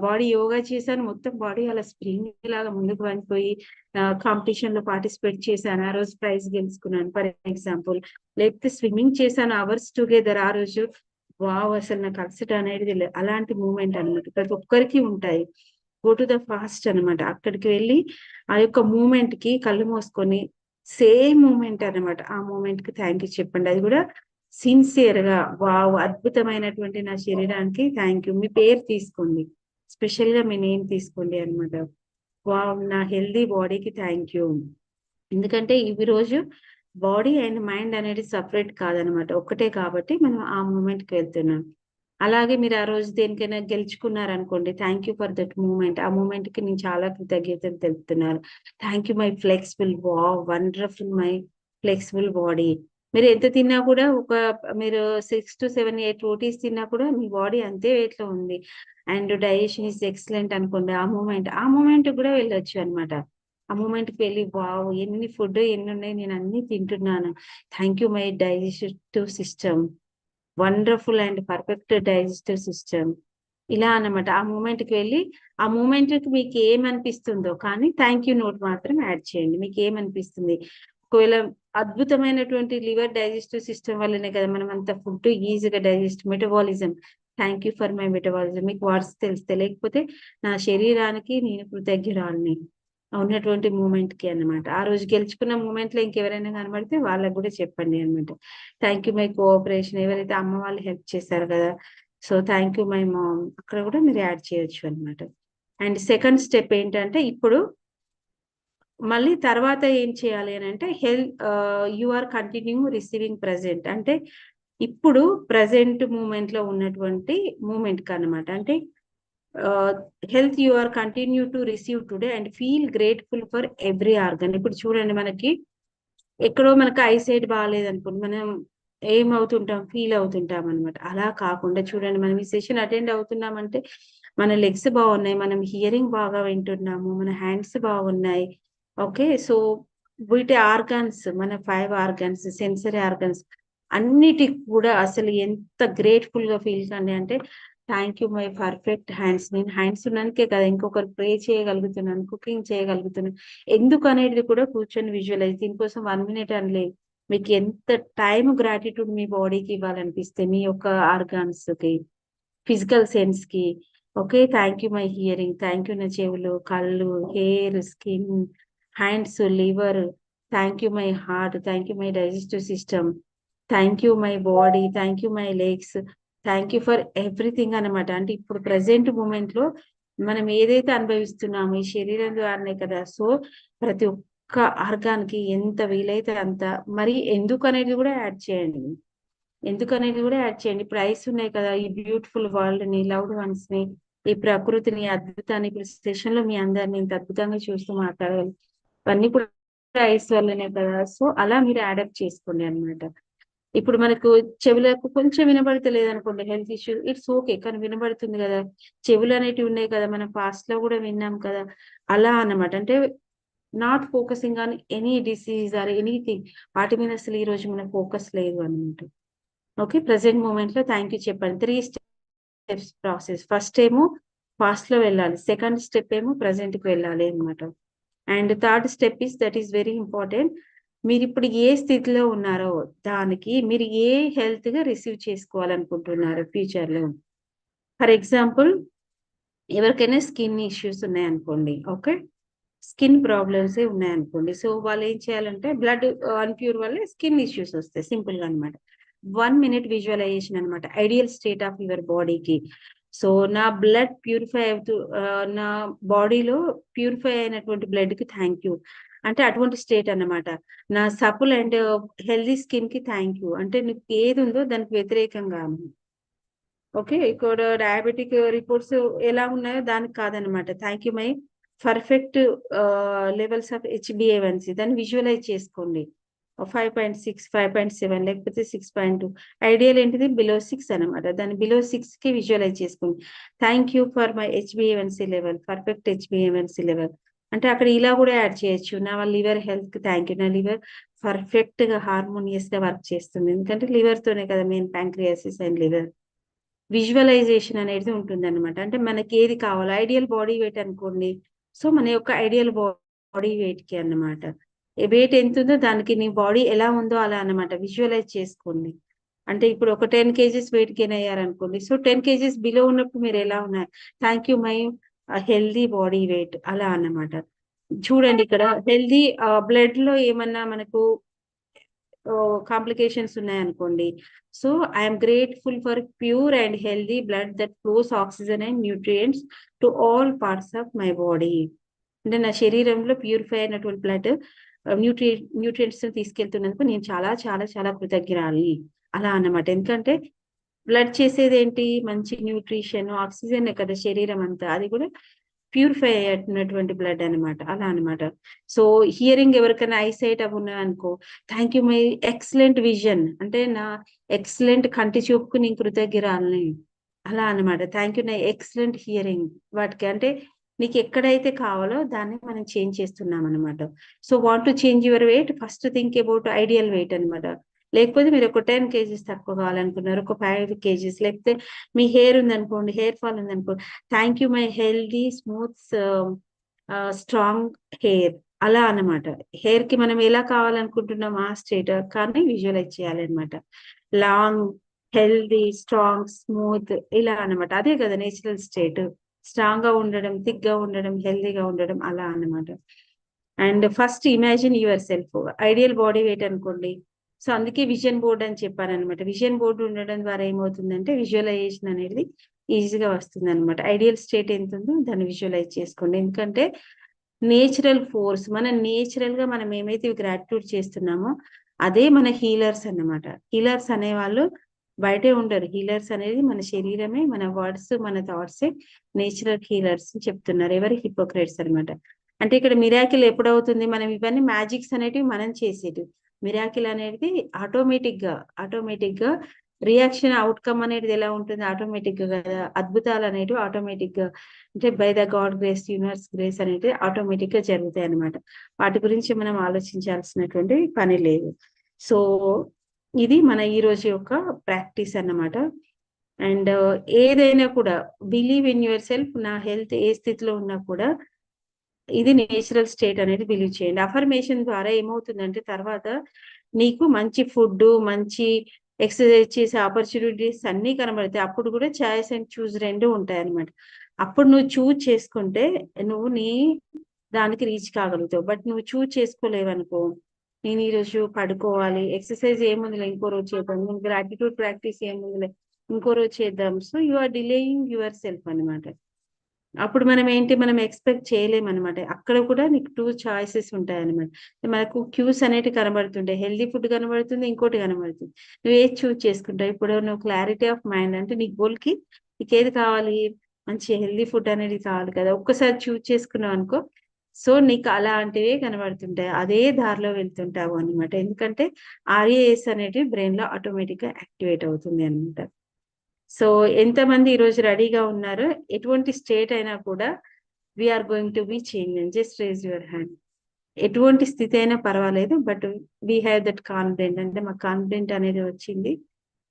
బాడీ యోగా చేశాను. మొత్తం బాడీ అలా స్ప్రింగ్ లాగా ముందుకు వంగిపోయి కాంపిటీషన్‌లో పార్టిసిపేట్ చేశాను. ఆ రోజు ప్రైజ్ గెలుచుకున్నాను ఫర్ ఎగ్జాంపుల్. లేకపోతే స్విమ్మింగ్ చేశాను అవర్స్ టుగెదర్ ఆ రోజు. వావ్! అసలు నాకు అలసట అనేది అలాంటి మూవ్‌మెంట్ అన్నమాట. ప్రతి ఒక్కరికి ఉంటాయి. గో టు ద ఫాస్ట్ అన్నమాట. అక్కడికి వెళ్లి ఆ యొక్క మూవ్‌మెంట్‌కి కళ్ళు మూసుకొని సేమ్ మూవ్‌మెంట్ అన్నమాట. ఆ మూవ్‌మెంట్‌కి థాంక్ యూ చెప్పండి. అది కూడా సిన్సియర్‌గా వావ్! అద్భుతమైనటువంటి నా శరీరానికి థాంక్ యూ. మీ పేరు తీసుకోండి. స్పెషల్‌గా మీ నేమ్ తీసుకోండి అన్నమాట. వావ్! నా హెల్తీ బాడీకి థాంక్ యూ. ఎందుకంటే ఇవి రోజు బాడీ అండ్ మైండ్ అనేది సెపరేట్ కాదనమాట. ఒక్కటే కాబట్టి మనం ఆ మూవ్‌మెంట్‌కి వెళ్తున్నాం. అలాగే మీరు ఆ రోజు దేనికైనా గెలుచుకున్నారనుకోండి, thank you for that movement. ఆ మూవ్‌మెంట్‌కి నేను చాలా కృతజ్ఞతలు తెలుపుతున్నాను. Thank you my flexible wow! Wonderful my flexible body. మీరు ఎంత తిన్నా కూడా మీరు 6-7, 8 రోటీస్ తిన్నా కూడా మీ బాడీ అంతే వెయిట్‌లో ఉంది. అండ్ డైజెషన్ ఈస్ ఎక్సలెంట్ అనుకోండి. ఆ మూవ్‌మెంట్‌కి కూడా వెళ్ళొచ్చు అన్నమాట. ఆ మూమెంట్‌కి వెళ్ళి వావ్! ఎన్ని ఫుడ్ ఎన్నున్నాయి నేనన్నీ తింటున్నాను. Thank you my digestive system. Wonderful and perfect digestive system. ఇలా అన్నమాట. ఆ మూమెంట్‌కి వెళ్ళి, ఆ మూమెంట్‌కి మీకేమనిపిస్తుందో కానీ థాంక్ యూ నోట్ మాత్రం యాడ్ చేయండి. మీకేమనిపిస్తుంది? ఒకవేళ అద్భుతమైనటువంటి లివర్ డైజెస్టివ్ సిస్టమ్ వల్లనే కదా మనం అంత ఫుడ్ ఈజీగా metabolism. Thank you for my metabolism. మీకు వర్డ్స్ తెలిస్తే లేకపోతే నా శరీరానికి నేను కృతజ్ఞురాలిని. ఉన్నటువంటి మూమెంట్‌కి అన్నమాట. ఆ రోజు గెలుచుకున్న మూమెంట్‌లో ఇంకెవరైనా కనబడితే వాళ్ళకి గూడా చెప్పండి అన్నమాట. థాంక్ యూ మై కోఆపరేషన్ ఎవరైతే అమ్మ వాళ్ళు హెల్ప్ చేశారు గదా! So, thank you my mom అక్కడ గూడా మీరు యాడ్ చేయొచ్చు అన్నమాట. అండ్ సెకండ్ స్టెప్ ఏంటంటే ఇప్పుడు మళ్ళీ తర్వాత ఏం చేయాలి అనంటే you are continue receiving present. అంటే ఇప్పుడు ప్రెజెంట్ మూమెంట్‌లో ఉన్నటువంటి మూమెంట్‌కన్నమాట. అంటే ah, health you are continue to receive today and feel grateful for every organ. ఇప్పుడు చూడండి మనకి ఎక్కడో మనకు ఐసైట్ బాలేదనుకోండి. మనం ఏమవుతుంటాం? ఫీల్ అవుతుంటాం అన్నమాట. అలా కాకుండా చూడండి మనం ఈ సెషన్ అటెండ్ అవుతున్నామంటే మన లెగ్స్ బాగున్నాయి. మనం హియరింగ్ బాగా వింటున్నాము. మన హ్యాండ్స్ బాగున్నాయి. ఓకే. సో, వీటి ఆర్గాన్స్ మన 5 ఆర్గాన్స్ సెన్సరీ ఆర్గాన్స్ అన్నిటికి కూడా అసలు ఎంత గ్రేట్‌ఫుల్‌గా ఫీల్ కండి అంటే thank you my perfect hands. నేను హ్యాండ్స్ ఉన్నందుకే కదా ఇంకొకరు ప్రే చేయగలుగుతున్నాను. కుకింగ్ చేయగలుగుతున్నాను. ఎందుకనేది కూడా కూర్చొని విజువలైజ్ దీనికోసం 1 మినిట్ అని లేదు. మీకు ఎంత టైం గ్రాటిట్యూడ్ మీ బాడీకి ఇవ్వాలనిపిస్తే, మీ యొక్క ఆర్గాన్స్‌కి, ఫిజికల్ సెన్స్‌కి, okay. Thank you my hearing, thank you నా చెవులు, కళ్ళు, hair, skin, hands, liver, thank you my heart, thank you my digestive system, thank you my body, thank you my legs, thank you for everything అనమాట. అంటే ఇప్పుడు present మూమెంట్‌లో మనం ఏదైతే అనుభవిస్తున్నామో ఈ శరీరం ద్వారానే కదా! సో, ప్రతి ఒక్క ఆర్గాన్‌కి ఎంత వీలైతే అంత, మరి ఎందుకనేది కూడా యాడ్ చేయండి. ఎందుకనేది కూడా యాడ్ చేయండి. ఇప్పుడు ఐస్ ఉన్నాయి కదా! ఈ బ్యూటిఫుల్ వరల్డ్‌ని, లవ్డ్ వన్స్‌ని, ఈ ప్రకృతిని, అద్భుతాన్ని ఇప్పుడు సెషన్‌లో మీ అందరిని ఇంత అద్భుతంగా చూస్తూ మాట్లాడాలి. ఇవన్నీ కూడా ఐస్ వల్లనే కదా! సో, అలా మీరు యాడప్ట్ చేసుకోండి అన్నమాట. ఇప్పుడు మనకు చెవులకు కొంచెం వినబడతలేదనుకోండి హెల్త్ ఇష్యూ, ఇట్స్ ఓకే. కానీ వినబడుతుంది గదా! చెవులనేటివి ఉన్నాయి కదా! మనం పాస్ట్‌లో గూడా విన్నాం కదా! అలా అన్నమాట. అంటే not focusing on any disease or anything. వాటి మీద అసలు ఈ రోజు మన ఫోకస్ లేదు అన్నమాట. ఓకే. ప్రెజెంట్ మూమెంట్‌లో థాంక్ యూ చెప్పండి. 3 స్టెప్స్ ప్రాసెస్. ఫస్ట్ ఏమో పాస్ట్‌లో వెళ్ళాలి. సెకండ్ స్టెప్ ఏమో ప్రెజెంట్‌కి వెళ్ళాలి అన్నమాట. And third step that is very important. మీరిప్పుడు ఏ స్థితిలో ఉన్నారో దానికి మీరు ఏ హెల్త్‌గా రిసీవ్ చేసుకోవాలనుకుంటున్నారు ఫ్యూచర్‌లో. ఫర్ ఎగ్జాంపుల్ ఎవరికైనా స్కిన్ ఇష్యూస్ ఉన్నాయనుకోండి. ఓకే. స్కిన్ ప్రాబ్లమ్సే ఉన్నాయనుకోండి. సో, వాళ్ళేం చేయాలంటే బ్లడ్ అన్‌ప్యూర్ వల్ల స్కిన్ ఇష్యూస్ వస్తాయి సింపుల్‌గా అన్నమాట. 1 మినిట్ విజువలైజేషన్ అన్నమాట. ఐడియల్ స్టేట్ ఆఫ్ యువర్ బాడీకి. సో, నా బ్లడ్ ప్యూరిఫై అవుతూ నా బాడీలో ప్యూరిఫై అయినటువంటి బ్లడ్‌కి థాంక్ యూ. అంటే అటువంటి స్టేట్ అన్నమాట. నా సపుల్ అండ్ హెల్తీ స్కిన్‌కి థాంక్ యూ. అంటే నీకు ఏదుందో దానికి వ్యతిరేకంగా. ఓకే. ఇక్కడ డయాబెటిక్ రిపోర్ట్స్ ఎలా ఉన్నాయో దానికి కాదనమాట. Thank you my perfect levels of H B A one C దాన్ని విజువలైజ్ చేసుకోండి. 5.6, 5.7 లేకపోతే 6.2. ఐడియల్ ఏంటిది? బిలో 6 అనమాట. దాన్ని బిలో 6కి విజువలైజ్ చేసుకోండి. Thank you for my H B A one C level, perfect H B A one C level. అంటే అక్కడ ఇలా కూడా యాడ్ చేయొచ్చు. నా లివర్ హెల్త్‌కి థాంక్ యూ. నా లివర్ పర్ఫెక్ట్‌గా హార్మోనియస్‌గా వర్క్ చేస్తుంది. ఎందుకంటే లివర్‌తోనే కదా main pancreas and liver. Visualization అనేది ఉంటుందన్నమాట. అంటే మనకి ఏది కావాలో ఐడియల్ బాడీ వెయిట్ అనుకోండి. సో, మన యొక్క ఐడియల్ బాడీ వెయిట్‌కి అన్నమాట. వెయిట్ ఎంతుందో దానికి నీ బాడీ ఎలా ఉందో అలా అన్నమాట. విజువలైజ్ చేసుకోండి. అంటే ఇప్పుడు ఒక 10 కేజీస్ వెయిట్ గెయిన్ అయ్యారనుకోండి. సో, 10 కేజీస్ బిలో ఉన్నప్పుడు మీరు ఎలా ఉన్నారు? Thank you my healthy body weight అలా అన్నమాట. చూడండి ఇక్కడ హెల్తీ బ్లడ్‌లో ఏమన్నా మనకు కాంప్లికేషన్స్ ఉన్నాయనుకోండి. So, I am grateful for pure and healthy blood that flows oxygen and nutrients to all parts of my body. అంటే నా శరీరంలో ప్యూరిఫై అయినటువంటి బ్లడ్ న్యూట్రియంట్స్‌ని తీసుకెళ్తున్నందుకు నేను చాలా చాలా చాలా కృతజ్ఞురాలిని. అలా అన్నమాట. ఎందుకంటే బ్లడ్ చేసేదేంటి? మంచి న్యూట్రిషన్, ఆక్సిజనే కదా శరీరం అంతా. అది కూడా ప్యూరిఫై అయినటువంటి బ్లడ్ అన్నమాట. అలా అన్నమాట. సో, హియరింగ్ ఎవరికైనా ఐసైట్ అవి ఉన్నాయనుకో, thank you my excellent vision. అంటే నా ఎక్సలెంట్ కంటి చూపుకు నేను కృతజ్ఞురాలిని. అలా అన్నమాట. థాంక్ యూ నా ఎక్సలెంట్ హియరింగ్. వాటికి అంటే నీకు ఎక్కడైతే కావాలో దాన్ని మనం చేంజ్ చేస్తున్నామన్నమాట. So, want to change your weight first think about ideal weight అన్నమాట. లేకపోతే మీరు ఒక 10 కేజీస్ తక్కువ కావాలనుకున్నారు. ఒక 5 కేజీస్ లేకపోతే మీ హెయిర్ ఉందనుకోండి, హెయిర్ ఫాల్ ఉందనుకోండి. Thank you my healthy smooth strong hair. అలా అన్నమాట. హెయిర్‌కి మనం ఎలా కావాలనుకుంటున్నాం ఆ స్టేట్ కానీ విజువలైజ్ చేయాలన్నమాట. లాంగ్, హెల్తీ, స్ట్రాంగ్, స్మూత్ ఇలా అన్నమాట. అదే కదా నేచురల్ స్టేట్. స్ట్రాంగ్‌గా ఉండడం, థిక్‌గా ఉండడం, హెల్తీగా ఉండడం అలా అన్నమాట. And first imagine your self. Ideal body weight అనుకోండి. సో, అందుకే విజన్ బోర్డ్ అని చెప్పానన్నమాట. విజన్ బోర్డ్ ఉండడం ద్వారా ఏమవుతుందంటే విజువలైజేషన్ అనేది ఈజీగా వస్తుందన్నమాట. ఐడియల్ స్టేట్ ఎంతుందో దాన్ని విజువలైజ్ చేసుకోండి. ఎందుకంటే నేచురల్ ఫోర్స్ నేచురల్‌గా మనం ఏమైతే గ్రాటిట్యూడ్ చేస్తున్నామో అదే మన హీలర్స్ అన్నమాట. హీలర్స్ అనేవాళ్ళు బయటే ఉండరు. హీలర్స్ అనేది మన శరీరమే, మన వర్డ్స్, మన థాట్సే నేచురల్ హీలర్స్ అని చెప్తున్నారు. ఎవరు? హిపోక్రేట్స్ అన్నమాట. అంటే ఇక్కడ మిరాకిల్ ఎప్పుడవుతుంది? మనం ఇవన్నీ మ్యాజిక్స్ అనేటివి మనం చేసేటివి. మిరాకిల్ అనేది ఆటోమేటిక్‌గా రియాక్షన్ ఔట్‌కమ్ అనేది ఎలా ఉంటుంది? ఆటోమేటిక్‌గా కదా! అద్భుతాలనేటివి ఆటోమేటిక్‌గా అంటే by the God grace, universe grace అనేటివి ఆటోమేటిక్‌గా జరుగుతాయన్నమాట. వాటి గురించి మనం ఆలోచించాల్సినటువంటి పని లేదు. సో, ఇది మన ఈరోజు యొక్క ప్రాక్టీస్ అన్నమాట. అండ్ ఏదైనా కూడా బిలీవ్ ఇన్ యువర్ సెల్ఫ్. నా హెల్త్ ఏ స్థితిలో ఉన్నా కూడా ఇది నేచురల్ స్టేట్ అనేది బిలీవ్ చేయండి. అఫర్మేషన్ ద్వారా ఏమవుతుందంటే తర్వాత నీకు మంచి ఫుడ్, మంచి ఎక్సర్సైజ్ చేసే ఆపర్చునిటీస్ అన్నీ కనబడతాయి. అప్పుడు కూడా చాయిస్ అండ్ చూస్ 2 ఉంటాయన్నమాట. అప్పుడు నువ్వు చూజ్ చేసుకుంటే నువ్వు నీ దానికి రీచ్ కాగలుగుతావు. బట్ నువ్వు చూజ్ చేసుకోలేవనుకో, నేను ఈరోజు పడుకోవాలి, ఎక్సర్సైజ్ ఏముందిలే ఇంకో రోజు చేద్దాం, గ్రాటిట్యూడ్ ప్రాక్టీస్ ఏముందిలే ఇంకో రోజు చేద్దాం. So you are delaying yourself అనమాట. అప్పుడు మనం ఏంటి, మనం ఎక్స్పెక్ట్ చేయలేమన్నమాట. అక్కడ కూడా నీకు 2 చాయిసెస్ ఉంటాయన్నమాట. మనకు క్యూస్ అనేవి కనబడుతుంటాయి. హెల్దీ ఫుడ్ కనబడుతుంది, ఇంకోటి కనబడుతుంది. నువ్వు ఏది చూజ్ చేసుకుంటావు? ఇప్పుడు నువ్వు క్లారిటీ ఆఫ్ మైండ్ అంటే నీ గోల్కి నీకు ఏది కావాలి, మంచి హెల్దీ ఫుడ్ అనేది కావాలి కదా. ఒక్కసారి చూజ్ చేసుకున్నావు అనుకో, సో నీకు అలాంటివే కనబడుతుంటాయి, అదే దారిలో వెళ్తుంటావు అనమాట. ఎందుకంటే RAS అనేది బ్రెయిన్ లో ఆటోమేటిక్ గా యాక్టివేట్ అవుతుంది అనమాట. సో ఎంతమంది ఈరోజు రెడీగా ఉన్నారు? ఎటువంటి స్టేట్ అయినా కూడా we are going to be change. Just raise your hand. ఎటువంటి స్థితి అయినా పర్వాలేదు, but we have that confident. అంటే మాకు కాన్ఫిడెంట్ అనేది వచ్చింది,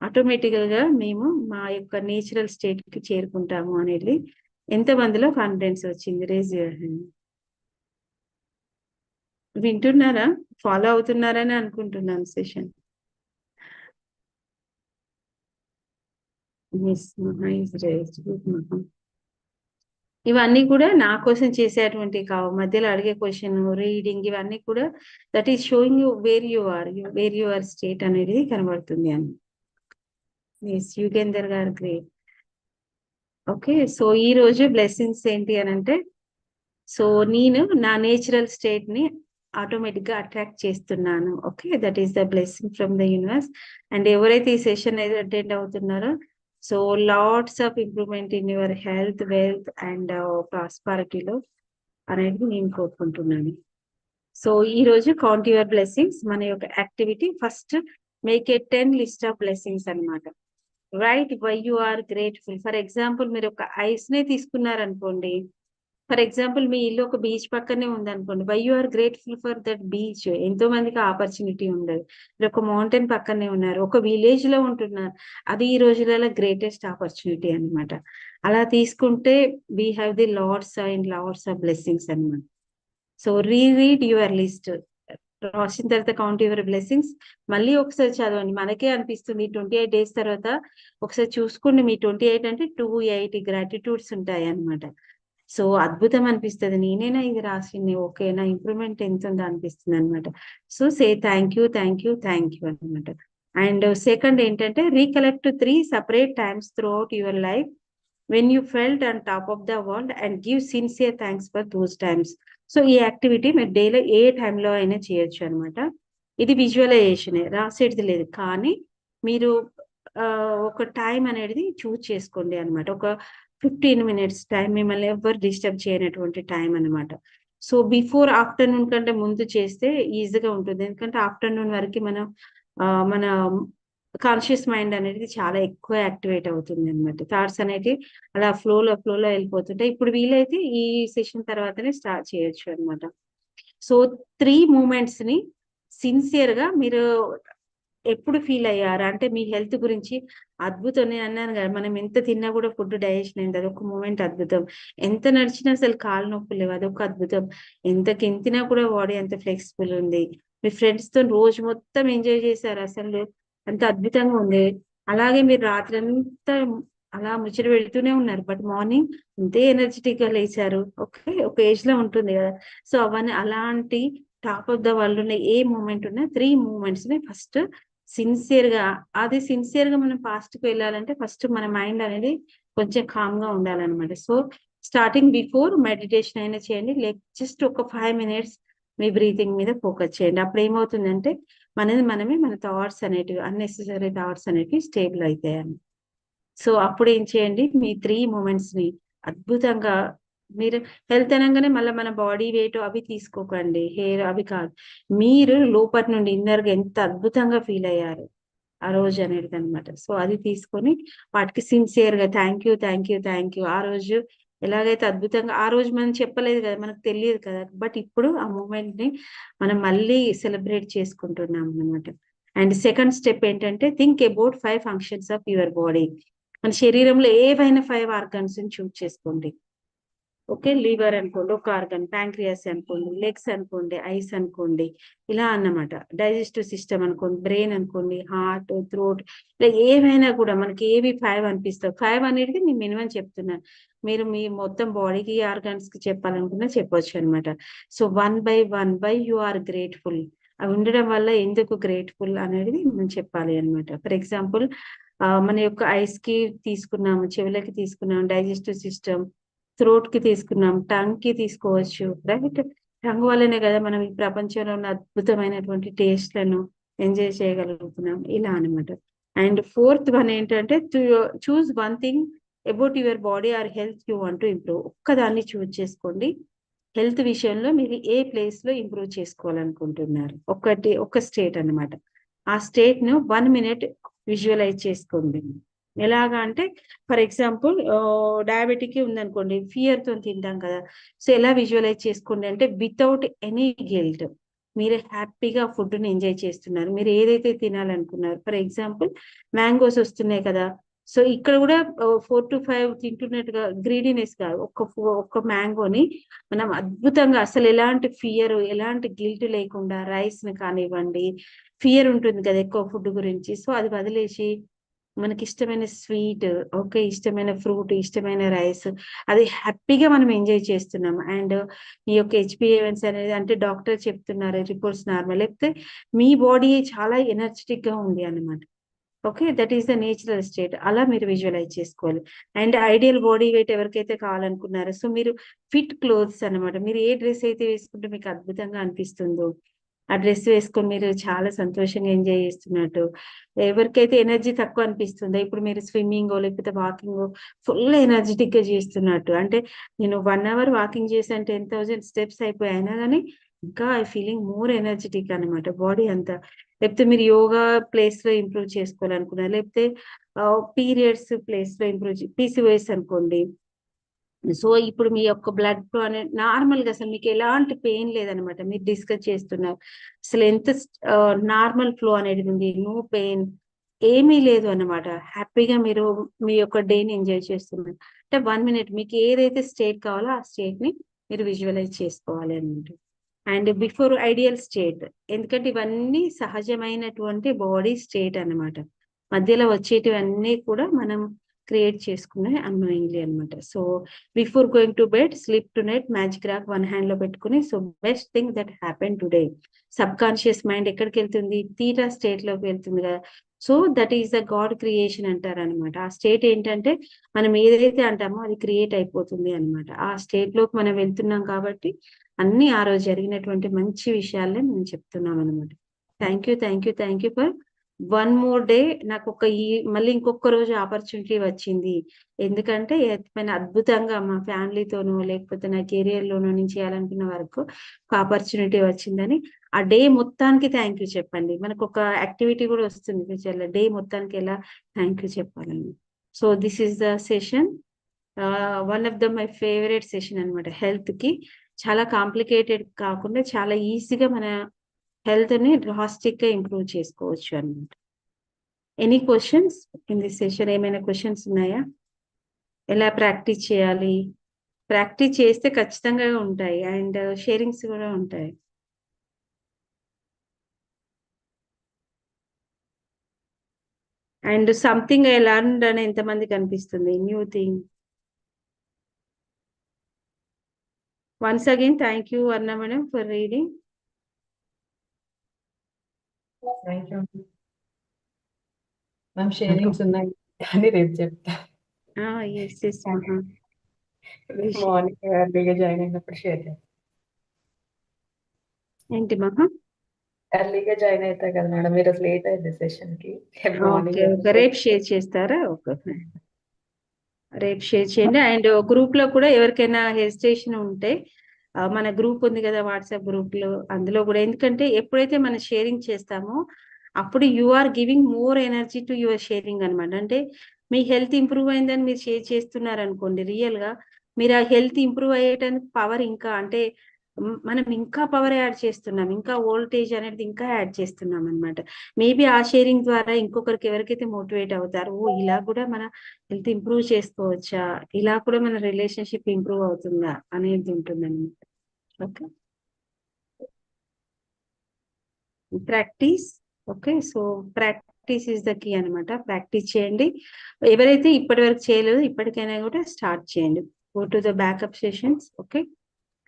ఆటోమేటికల్ గా మేము మా యొక్క నేచురల్ స్టేట్ కి చేరుకుంటాము అనేది ఎంతమందిలో కాన్ఫిడెన్స్ వచ్చింది? Raise your hand. వింటున్నారా? ఫాలో అవుతున్నారని అనుకుంటున్నాను సెషన్. ఇవన్నీ కూడా నా కోసం చేసేటువంటివి కావు. మధ్యలో అడిగే క్వశ్చన్, రీడింగ్, ఇవన్నీ కూడా that is showing you where you are state అనేది కనబడుతుంది అని. యుగేందర్ గారు గ్రేట్. ఓకే, సో ఈ రోజు బ్లెస్సింగ్స్ ఏంటి అని అంటే, సో నేను నా నేచురల్ స్టేట్ ని ఆటోమేటిక్ గా అట్రాక్ట్ చేస్తున్నాను. Okay, that is the blessing from the universe. And ఎవరైతే ఈ సెషన్ అటెండ్ అవుతున్నారో, so lots of improvement in your health, wealth and ప్రాస్పారిటీలో అనేది నేను కోరుకుంటున్నాను. సో ఈ రోజు కౌంట్ యువర్ బ్లెస్సింగ్స్ మన యొక్క activity. First make a 10 list of blessings అనమాట. Write why you are grateful. For example మీరు ఒక ఐస్ నే తీసుకున్నారనుకోండి. ఫర్ ఎగ్జాంపుల్ మీ ఇల్లు ఒక బీచ్ పక్కనే ఉందనుకోండి, why you are grateful for that beach. ఎంతో మందికి ఆపర్చునిటీ ఉండదు. మీరు ఒక మౌంటైన్ పక్కనే ఉన్నారు, ఒక విలేజ్ లో ఉంటున్నారు, అది ఈ రోజులలో గ్రేటెస్ట్ ఆపర్చునిటీ అనమాట. అలా తీసుకుంటే we have the lots and lots of blessings అనమాట. So reread your list. రాసిన తర్వాత కౌంట్ యువర్ బ్లెస్సింగ్స్ మళ్ళీ ఒకసారి చదవండి. మనకే అనిపిస్తుంది 28 days తర్వాత ఒకసారి చూసుకోండి. మీ 28 అంటే 280 గ్రాటిట్యూడ్స్ ఉంటాయి అనమాట. సో అద్భుతం అనిపిస్తుంది. నేనేనా ఇది రాసింది, ఓకే నా ఇంప్రూవ్మెంట్ ఎంత ఉందో అనిపిస్తుంది అనమాట. సో సే థ్యాంక్ యూ అనమాట. అండ్ సెకండ్ ఏంటంటే, recollect 3 separate times throughout your life when you felt on top of the world and give sincere thanks for those times. So ఈ యాక్టివిటీ మీరు daily ఏ టైంలో అయినా చేయొచ్చు అనమాట. ఇది విజువలైజేషన్, రాసేది లేదు, కానీ మీరు ఒక టైం అనేది చూజ్ చేసుకోండి అనమాట. ఒక 15 minutes టైం, మిమ్మల్ని ఎవరు డిస్టర్బ్ చేయనటువంటి టైం అనమాట. సో బిఫోర్ ఆఫ్టర్నూన్ కంటే ముందు చేస్తే ఈజీగా ఉంటుంది. ఎందుకంటే ఆఫ్టర్నూన్ వరకు మన కాన్షియస్ మైండ్ అనేది చాలా ఎక్కువ యాక్టివేట్ అవుతుంది అనమాట. థాట్స్ అనేవి అలా ఫ్లోలో వెళ్ళిపోతుంటాయి. ఇప్పుడు వీలైతే ఈ సెషన్ తర్వాతనే స్టార్ట్ చేయొచ్చు అనమాట. సో 3 moments ని సిన్సియర్ గా మీరు ఎప్పుడు ఫీల్ అయ్యారు అంటే మీ హెల్త్ గురించి అద్భుతం. నేను అన్నాను కదా, మనం ఎంత తిన్నా కూడా ఫుడ్ డైజెషన్ అయింది, అదొక మూమెంట్ అద్భుతం. ఎంత నడిచినా అసలు కాలు నొప్పులు లేవు, అదొక అద్భుతం. ఎంత కింతినా కూడా బాడీ అంత ఫ్లెక్సిబుల్ ఉంది. మీ ఫ్రెండ్స్ తో రోజు మొత్తం ఎంజాయ్ చేశారు, అసలు అంత అద్భుతంగా ఉంది. అలాగే మీరు రాత్రి అంతా అలా ముచ్చట పెడుతూనే ఉన్నారు, బట్ మార్నింగ్ అంతే ఎనర్జెటిక్ గా లేచారు. ఓకే, ఒక ఏజ్ లో ఉంటుంది కదా. సో అవన్నీ అలాంటి టాప్ ఆఫ్ ద వరల్డ్ ఉన్న ఏ మూమెంట్ ఉన్నా 3 moments ని ఫస్ట్ సిన్సియర్ గా, అది సిన్సియర్ గా మనం పాస్ట్ కి వెళ్ళాలంటే ఫస్ట్ మన మైండ్ అనేది కొంచెం కామ్ గా ఉండాలన్నమాట. సో స్టార్టింగ్ బిఫోర్ మెడిటేషన్ అయినా చేయండి, లేక జస్ట్ ఒక 5 minutes మీ బ్రీతింగ్ మీద ఫోకస్ చేయండి. అప్పుడు ఏమవుతుందంటే మనమే మన థాట్స్ అనేటివి, అన్నెసెసరీ థాట్స్ అనేటివి స్టేబుల్ అవుతాయని. సో అప్పుడు ఏం చేయండి, మీ 3 moments ని అద్భుతంగా మీరు హెల్త్ అనగానే మళ్ళీ మన బాడీ వెయిట్ అవి తీసుకోకండి, హెయిర్ అవి కాదు. మీరు లోపటి నుండి ఇన్నర్ గా ఎంత అద్భుతంగా ఫీల్ అయ్యారు ఆ రోజు అనేది అనమాట. సో అది తీసుకొని వాటికి సిన్సియర్ గా థ్యాంక్ యూ. ఆ రోజు ఎలాగైతే అద్భుతంగా, ఆ రోజు మనం చెప్పలేదు కదా, మనకు తెలియదు కదా, బట్ ఇప్పుడు ఆ మూమెంట్ ని మనం మళ్ళీ సెలబ్రేట్ చేసుకుంటున్నాం అనమాట. అండ్ సెకండ్ స్టెప్ ఏంటంటే, think about 5 functions of your body. మన శరీరంలో ఏవైనా 5 organs ని చూస్ చేసుకోండి. ఓకే, లివర్ అనుకోండి ఒక ఆర్గన్, ప్యాంక్రియాస్ అనుకోండి, లెగ్స్ అనుకోండి, ఐస్ అనుకోండి, ఇలా అన్నమాట. డైజెస్టివ్ సిస్టమ్ అనుకోండి, బ్రెయిన్ అనుకోండి, హార్ట్, థ్రోట్, ఇలా ఏవైనా కూడా మనకి ఏవి 5 అనిపిస్తాయి. 5 అనేది నేను మినిమం చెప్తున్నాను. మీరు మీ మొత్తం బాడీకి ఆర్గాన్స్ కి చెప్పాలనుకున్నా చెప్పొచ్చు అనమాట. So 1 by 1 by you are grateful. అవి ఉండడం వల్ల ఎందుకు గ్రేట్ఫుల్ అనేది మనం చెప్పాలి అనమాట. ఫర్ ఎగ్జాంపుల్ మన యొక్క ఐస్ కి తీసుకున్నాము, చెవులకి తీసుకున్నాము, డైజెస్టివ్ సిస్టమ్, థ్రోట్ కి తీసుకున్నాం, టంగ్ కి తీసుకోవచ్చు, రైట్? టంగ్ వల్లనే కదా మనం ఈ ప్రపంచంలో ఉన్న అద్భుతమైనటువంటి టేస్ట్లను ఎంజాయ్ చేయగలుగుతున్నాం, ఇలా అనమాట. అండ్ ఫోర్త్ వన్ ఏంటంటే choose one thing about your body or health you want to improve. ఒక్కదాన్ని చూస్ చేసుకోండి. హెల్త్ విషయంలో మీరు ఏ ప్లేస్ లో ఇంప్రూవ్ చేసుకోవాలనుకుంటున్నారు, ఒక స్టేట్ అన్నమాట. ఆ స్టేట్ ను 1 minute విజువలైజ్ చేసుకోండి. ఎలాగా అంటే ఫర్ ఎగ్జాంపుల్ డయాబెటిక్ ఉందనుకోండి, ఫియర్ తో తింటాం కదా. సో ఎలా విజువలైజ్ చేసుకోండి అంటే వితౌట్ ఎనీ గిల్ట్ మీరు హ్యాపీగా ఫుడ్ ని ఎంజాయ్ చేస్తున్నారు. మీరు ఏదైతే తినాలనుకున్నారు, ఫర్ ఎగ్జాంపుల్ మ్యాంగోస్ వస్తున్నాయి కదా. సో ఇక్కడ కూడా 4 to 5 తింటున్నట్టుగా గ్రీడీనెస్ కాదు, ఒక్క మ్యాంగోని మనం అద్భుతంగా అసలు ఎలాంటి ఫియర్, ఎలాంటి గిల్ట్ లేకుండా రైస్ ని కానివ్వండి, ఫియర్ ఉంటుంది కదా ఎక్కువ ఫుడ్ గురించి, సో అది వదిలేసి మనకి ఇష్టమైన స్వీట్, ఓకే, ఇష్టమైన ఫ్రూట్, ఇష్టమైన రైస్, అది హ్యాపీగా మనం ఎంజాయ్ చేస్తున్నాం. అండ్ ఈ యొక్క హెచ్బిఏవన్స్ అనేది అంటే డాక్టర్ చెప్తున్నారు రిపోర్ట్స్ నార్మల్, లేకపోతే మీ బాడీ చాలా ఎనర్జెటిక్ గా ఉంది అన్నమాట. Okay, that is the natural state. అలా మీరు విజువలైజ్ చేసుకోవాలి. అండ్ ఐడియల్ బాడీ వెయిట్ ఎవరికైతే కావాలనుకున్నారో, సో మీరు ఫిట్ క్లోత్స్ అన్నమాట. మీరు ఏ డ్రెస్ అయితే వేసుకుంటే మీకు అద్భుతంగా అనిపిస్తుందో ఆ డ్రెస్ వేసుకొని మీరు చాలా సంతోషంగా ఎంజాయ్ చేస్తున్నట్టు. ఎవరికైతే ఎనర్జీ తక్కువ అనిపిస్తుందో, ఇప్పుడు మీరు స్విమ్మింగ్ లేకపోతే వాకింగ్ ఫుల్ ఎనర్జెటిక్ గా చేస్తున్నట్టు, అంటే నేను 1 hour వాకింగ్ చేశాను, 10,000 steps అయిపోయి, అయినా కానీ ఇంకా ఐ ఫీలింగ్ మోర్ ఎనర్జెటిక్ అనమాట బాడీ అంతా. లేకపోతే మీరు యోగా ప్లేస్ లో ఇంప్రూవ్ చేసుకోవాలనుకున్నారు, లేకపోతే పీరియడ్స్ ప్లేస్ లో ఇంప్రూవ్, పీసీఓఎస్ అనుకోండి. సో ఇప్పుడు మీ యొక్క బ్లడ్ ఫ్లో అనేది నార్మల్ గా అసలు మీకు ఎలాంటి పెయిన్ లేదనమాట. మీరు డిస్కస్ చేస్తున్నారు, అసలు ఎంత నార్మల్ ఫ్లో అనేది ఉంది, నో పెయిన్, ఏమీ లేదు అన్నమాట. హ్యాపీగా మీరు మీ యొక్క డేని ఎంజాయ్ చేస్తున్నారు. అంటే 1 minute మీకు ఏదైతే స్టేట్ కావాలో ఆ స్టేట్ ని మీరు విజువలైజ్ చేసుకోవాలి అన్నమాట. అండ్ బిఫోర్ ఐడియల్ స్టేట్, ఎందుకంటే ఇవన్నీ సహజమైనటువంటి బాడీ స్టేట్ అన్నమాట. మధ్యలో వచ్చేటివన్నీ కూడా మనం క్రియేట్ చేసుకునే అన్నోయింగ్లీ అన్నమాట. So before going to bed, sleep to night, magic rock 1 hand లో పెట్టుకుని, so best thing that happen today. Sub conscious mind ఎక్కడికి వెళ్తుంది, తీటా స్టేట్ లోకి వెళ్తుంది కదా. So that is the God creation అంటారు అనమాట. ఆ స్టేట్ ఏంటంటే మనం ఏదైతే అంటామో అది క్రియేట్ అయిపోతుంది అనమాట. ఆ స్టేట్ లోకి మనం వెళ్తున్నాం కాబట్టి అన్ని ఆ రోజు జరిగినటువంటి మంచి విషయాలనే మనం చెప్తున్నాం అనమాట. Thank you for 1 more day. నాకు మళ్ళీ ఇంకొక రోజు ఆపర్చునిటీ వచ్చింది. ఎందుకంటే పైన అద్భుతంగా మా ఫ్యామిలీతోనో లేకపోతే నా కెరియర్ లోనో నేను చేయాలనుకున్న వరకు ఒక ఆపర్చునిటీ వచ్చిందని ఆ డే మొత్తానికి థ్యాంక్ యూ చెప్పండి. మనకు ఒక యాక్టివిటీ కూడా వస్తుంది ఫ్యూచర్ లో, డే మొత్తానికి ఎలా థ్యాంక్ యూ చెప్పాలని. So this is the session, one of the my favourite session అనమాట. హెల్త్ కి చాలా కాంప్లికేటెడ్ కాకుండా చాలా ఈజీగా మన హెల్త్ ని డ్రాస్టిక్ గా ఇంప్రూవ్ చేసుకోవచ్చు అన్నమాట. Any questions in this session? ఏమైనా క్వశ్చన్స్ ఉన్నాయా? ఎలా ప్రాక్టీస్ చేయాలి? ప్రాక్టీస్ చేస్తే ఖచ్చితంగా ఉంటాయి అండ్ షేరింగ్స్ కూడా ఉంటాయి. అండ్ సంథింగ్ ఐ లర్న్డ్ అని ఎంతమందికి అనిపిస్తుంది? New thing. Once again thank you అర్ణ madam for reading. Thank you ma'am. Sharings ఉన్నాయి కానీ రేపు చెప్తా. ఎస్ ఎస్ మహా. మార్నింగ్ ఎర్లీగా జాయిన్ అయినప్పుడు షేర్ చేస్తాను. ఏంటి మహా? ఎర్లీగా జాయిన్ అవుతాయి కదా మేడం, మీరు లేట్ అయింది సెషన్ కి. ఓకే, రేపు షేర్ చేస్తారా? ఓకే, రేపు షేర్ చేయండి. అండ్ గ్రూప్ లో కూడా ఎవరికైనా హెసిటేషన్ ఉంటే మన గ్రూప్ ఉంది కదా వాట్సాప్ గ్రూప్ లో, అందులో కూడా, ఎందుకంటే ఎప్పుడైతే మనం షేరింగ్ చేస్తామో అప్పుడు you are giving more energy to your sharing అనమాట. అంటే మీ హెల్త్ ఇంప్రూవ్ అయిందని మీరు షేర్ చేస్తున్నారు అనుకోండి, రియల్ గా మీరు ఆ హెల్త్ ఇంప్రూవ్ అయ్యేటానికి పవర్ ఇంకా అంటే మనం ఇంకా పవర్ యాడ్ చేస్తున్నాం. ఇంకా వోల్టేజ్ అనేది ఇంకా యాడ్ చేస్తున్నాం అన్నమాట. మేబీ ఆ షేరింగ్ ద్వారా ఇంకొకరికి ఎవరికైతే మోటివేట్ అవుతారో, ఓహ్! ఇలా కూడా మన హెల్త్ ఇంప్రూవ్ చేసుకోవచ్చా? ఇలా కూడా మన రిలేషన్‌షిప్ ఇంప్రూవ్ అవుతుందా? అనేది ఉంటుందన్నమాట. Okay. Practice. Okay. So, practice is the key అనమాట. ప్రాక్టీస్ చేయండి. ఎవరైతే ఇప్పటివరకు చేయలేదో ఇప్పటికైనా కూడా స్టార్ట్ చేయండి. Go to the backup sessions. Okay.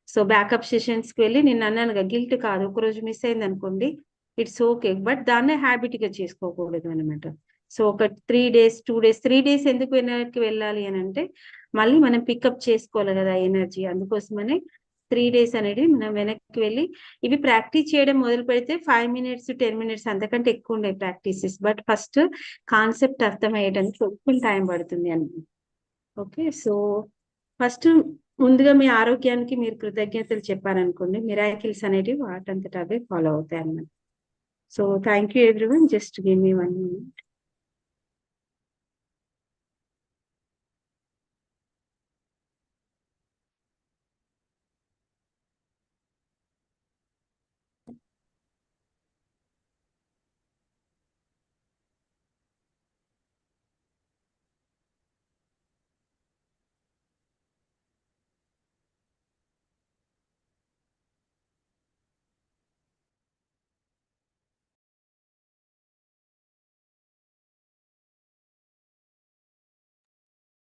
So, backup సెషన్స్‌కి వెళ్ళి నేనన్నానుగా గిల్ట్ కాదు. ఒకరోజు మిస్ అయిందనుకోండి, ఇట్స్ ఓకే. బట్ దాన్నే హ్యాబిట్‌గా చేసుకోకూడదనమాట. సో, ఒక 3 డేస్, 2 డేస్, 3 డేస్ ఎందుకు వెనక్కి వెళ్ళాలి అనంటే, మళ్ళీ మనం పికప్ చేసుకోవాలి గదా ఎనర్జీ. అందుకోసమనే 3 డేస్ అనేది మనం వెనక్కి వెళ్ళి, ఇవి ప్రాక్టీస్ చేయడం మొదలుపెడితే 5 మినిట్స్, 10 మినిట్స్ అంతకంటే ఎక్కువుండయి ప్రాక్టీసెస్. బట్ ఫస్ట్ కాన్సెప్ట్ అర్థమయ్యడానికి కొంచెం టైం పడుతుంది అనమాట. ఓకే. సో, ఫస్ట్ ముందుగా మీ ఆరోగ్యానికి మీరు కృతజ్ఞతలు చెప్పారనుకోండి, మిరాకిల్స్ అనేటివి వాటంతట అవే ఫాలో అవుతాయన్నమాట. So, thank you everyone. Just give me 1 minute.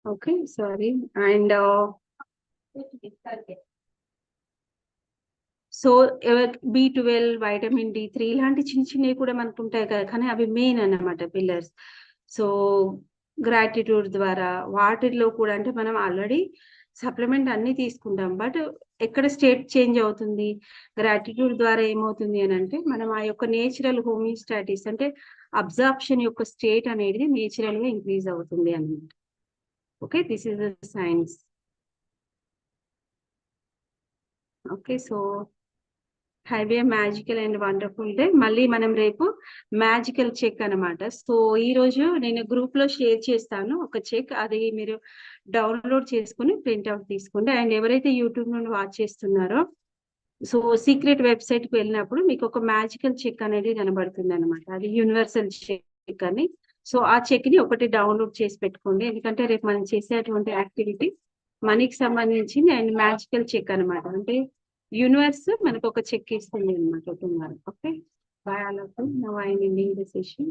Okay. Sorry. And so, బి12, వైటమిన్ డి3 ఇలాంటి చిన్న చిన్నవి కూడా మనకుంటాయి కదా! కానీ అవి మెయిన్ అన్నమాట పిల్లర్స్. సో, గ్రాటిట్యూడ్ ద్వారా వాటిల్లో కూడా అంటే మనం ఆల్రెడీ సప్లిమెంట్ అన్నీ తీసుకుంటాం. బట్ ఎక్కడ స్టేట్ చేంజ్ అవుతుంది? గ్రాటిట్యూడ్ ద్వారా ఏమవుతుంది అనంటే, మనం ఆ యొక్క నేచురల్ హోమియోస్టాటిస్ అంటే అబ్జార్ప్షన్ యొక్క స్టేట్ అనేది నేచురల్‌గా ఇంక్రీజ్ అవుతుంది అన్నమాట. Okay. This is the science. Okay. So, have a magical and wonderful day. మళ్ళీ మనం రేపు మ్యాజికల్ చెక్ అనమాట. సో, ఈరోజు నేను గ్రూప్‌లో షేర్ చేస్తాను ఒక చెక్. అది మీరు డౌన్‌లోడ్ చేసుకొని ప్రింట్ ఔట్ తీసుకోండి. అండ్ ఎవరైతే యూట్యూబ్ నుండి వాచ్ చేస్తున్నారో, సో, సీక్రెట్ వెబ్‌సైట్‌కి వెళ్ళినప్పుడు మీకొక మ్యాజికల్ చెక్ అనేది కనబడుతుందనమాట. అది యూనివర్సల్ చెక్ అని. సో, ఆ చెక్‌ని ఒకటి డౌన్‌లోడ్ చేసి పెట్టుకోండి. ఎందుకంటే రేపు మనం చేసేటువంటి యాక్టివిటీ మనీకి సంబంధించింది అండ్ మ్యాజికల్ చెక్ అనమాట. అంటే యూనివర్స్ మనకొక చెక్ ఇస్తుంది అన్నమాట tomorrow. Okay. By all of you. Now I am ending the session.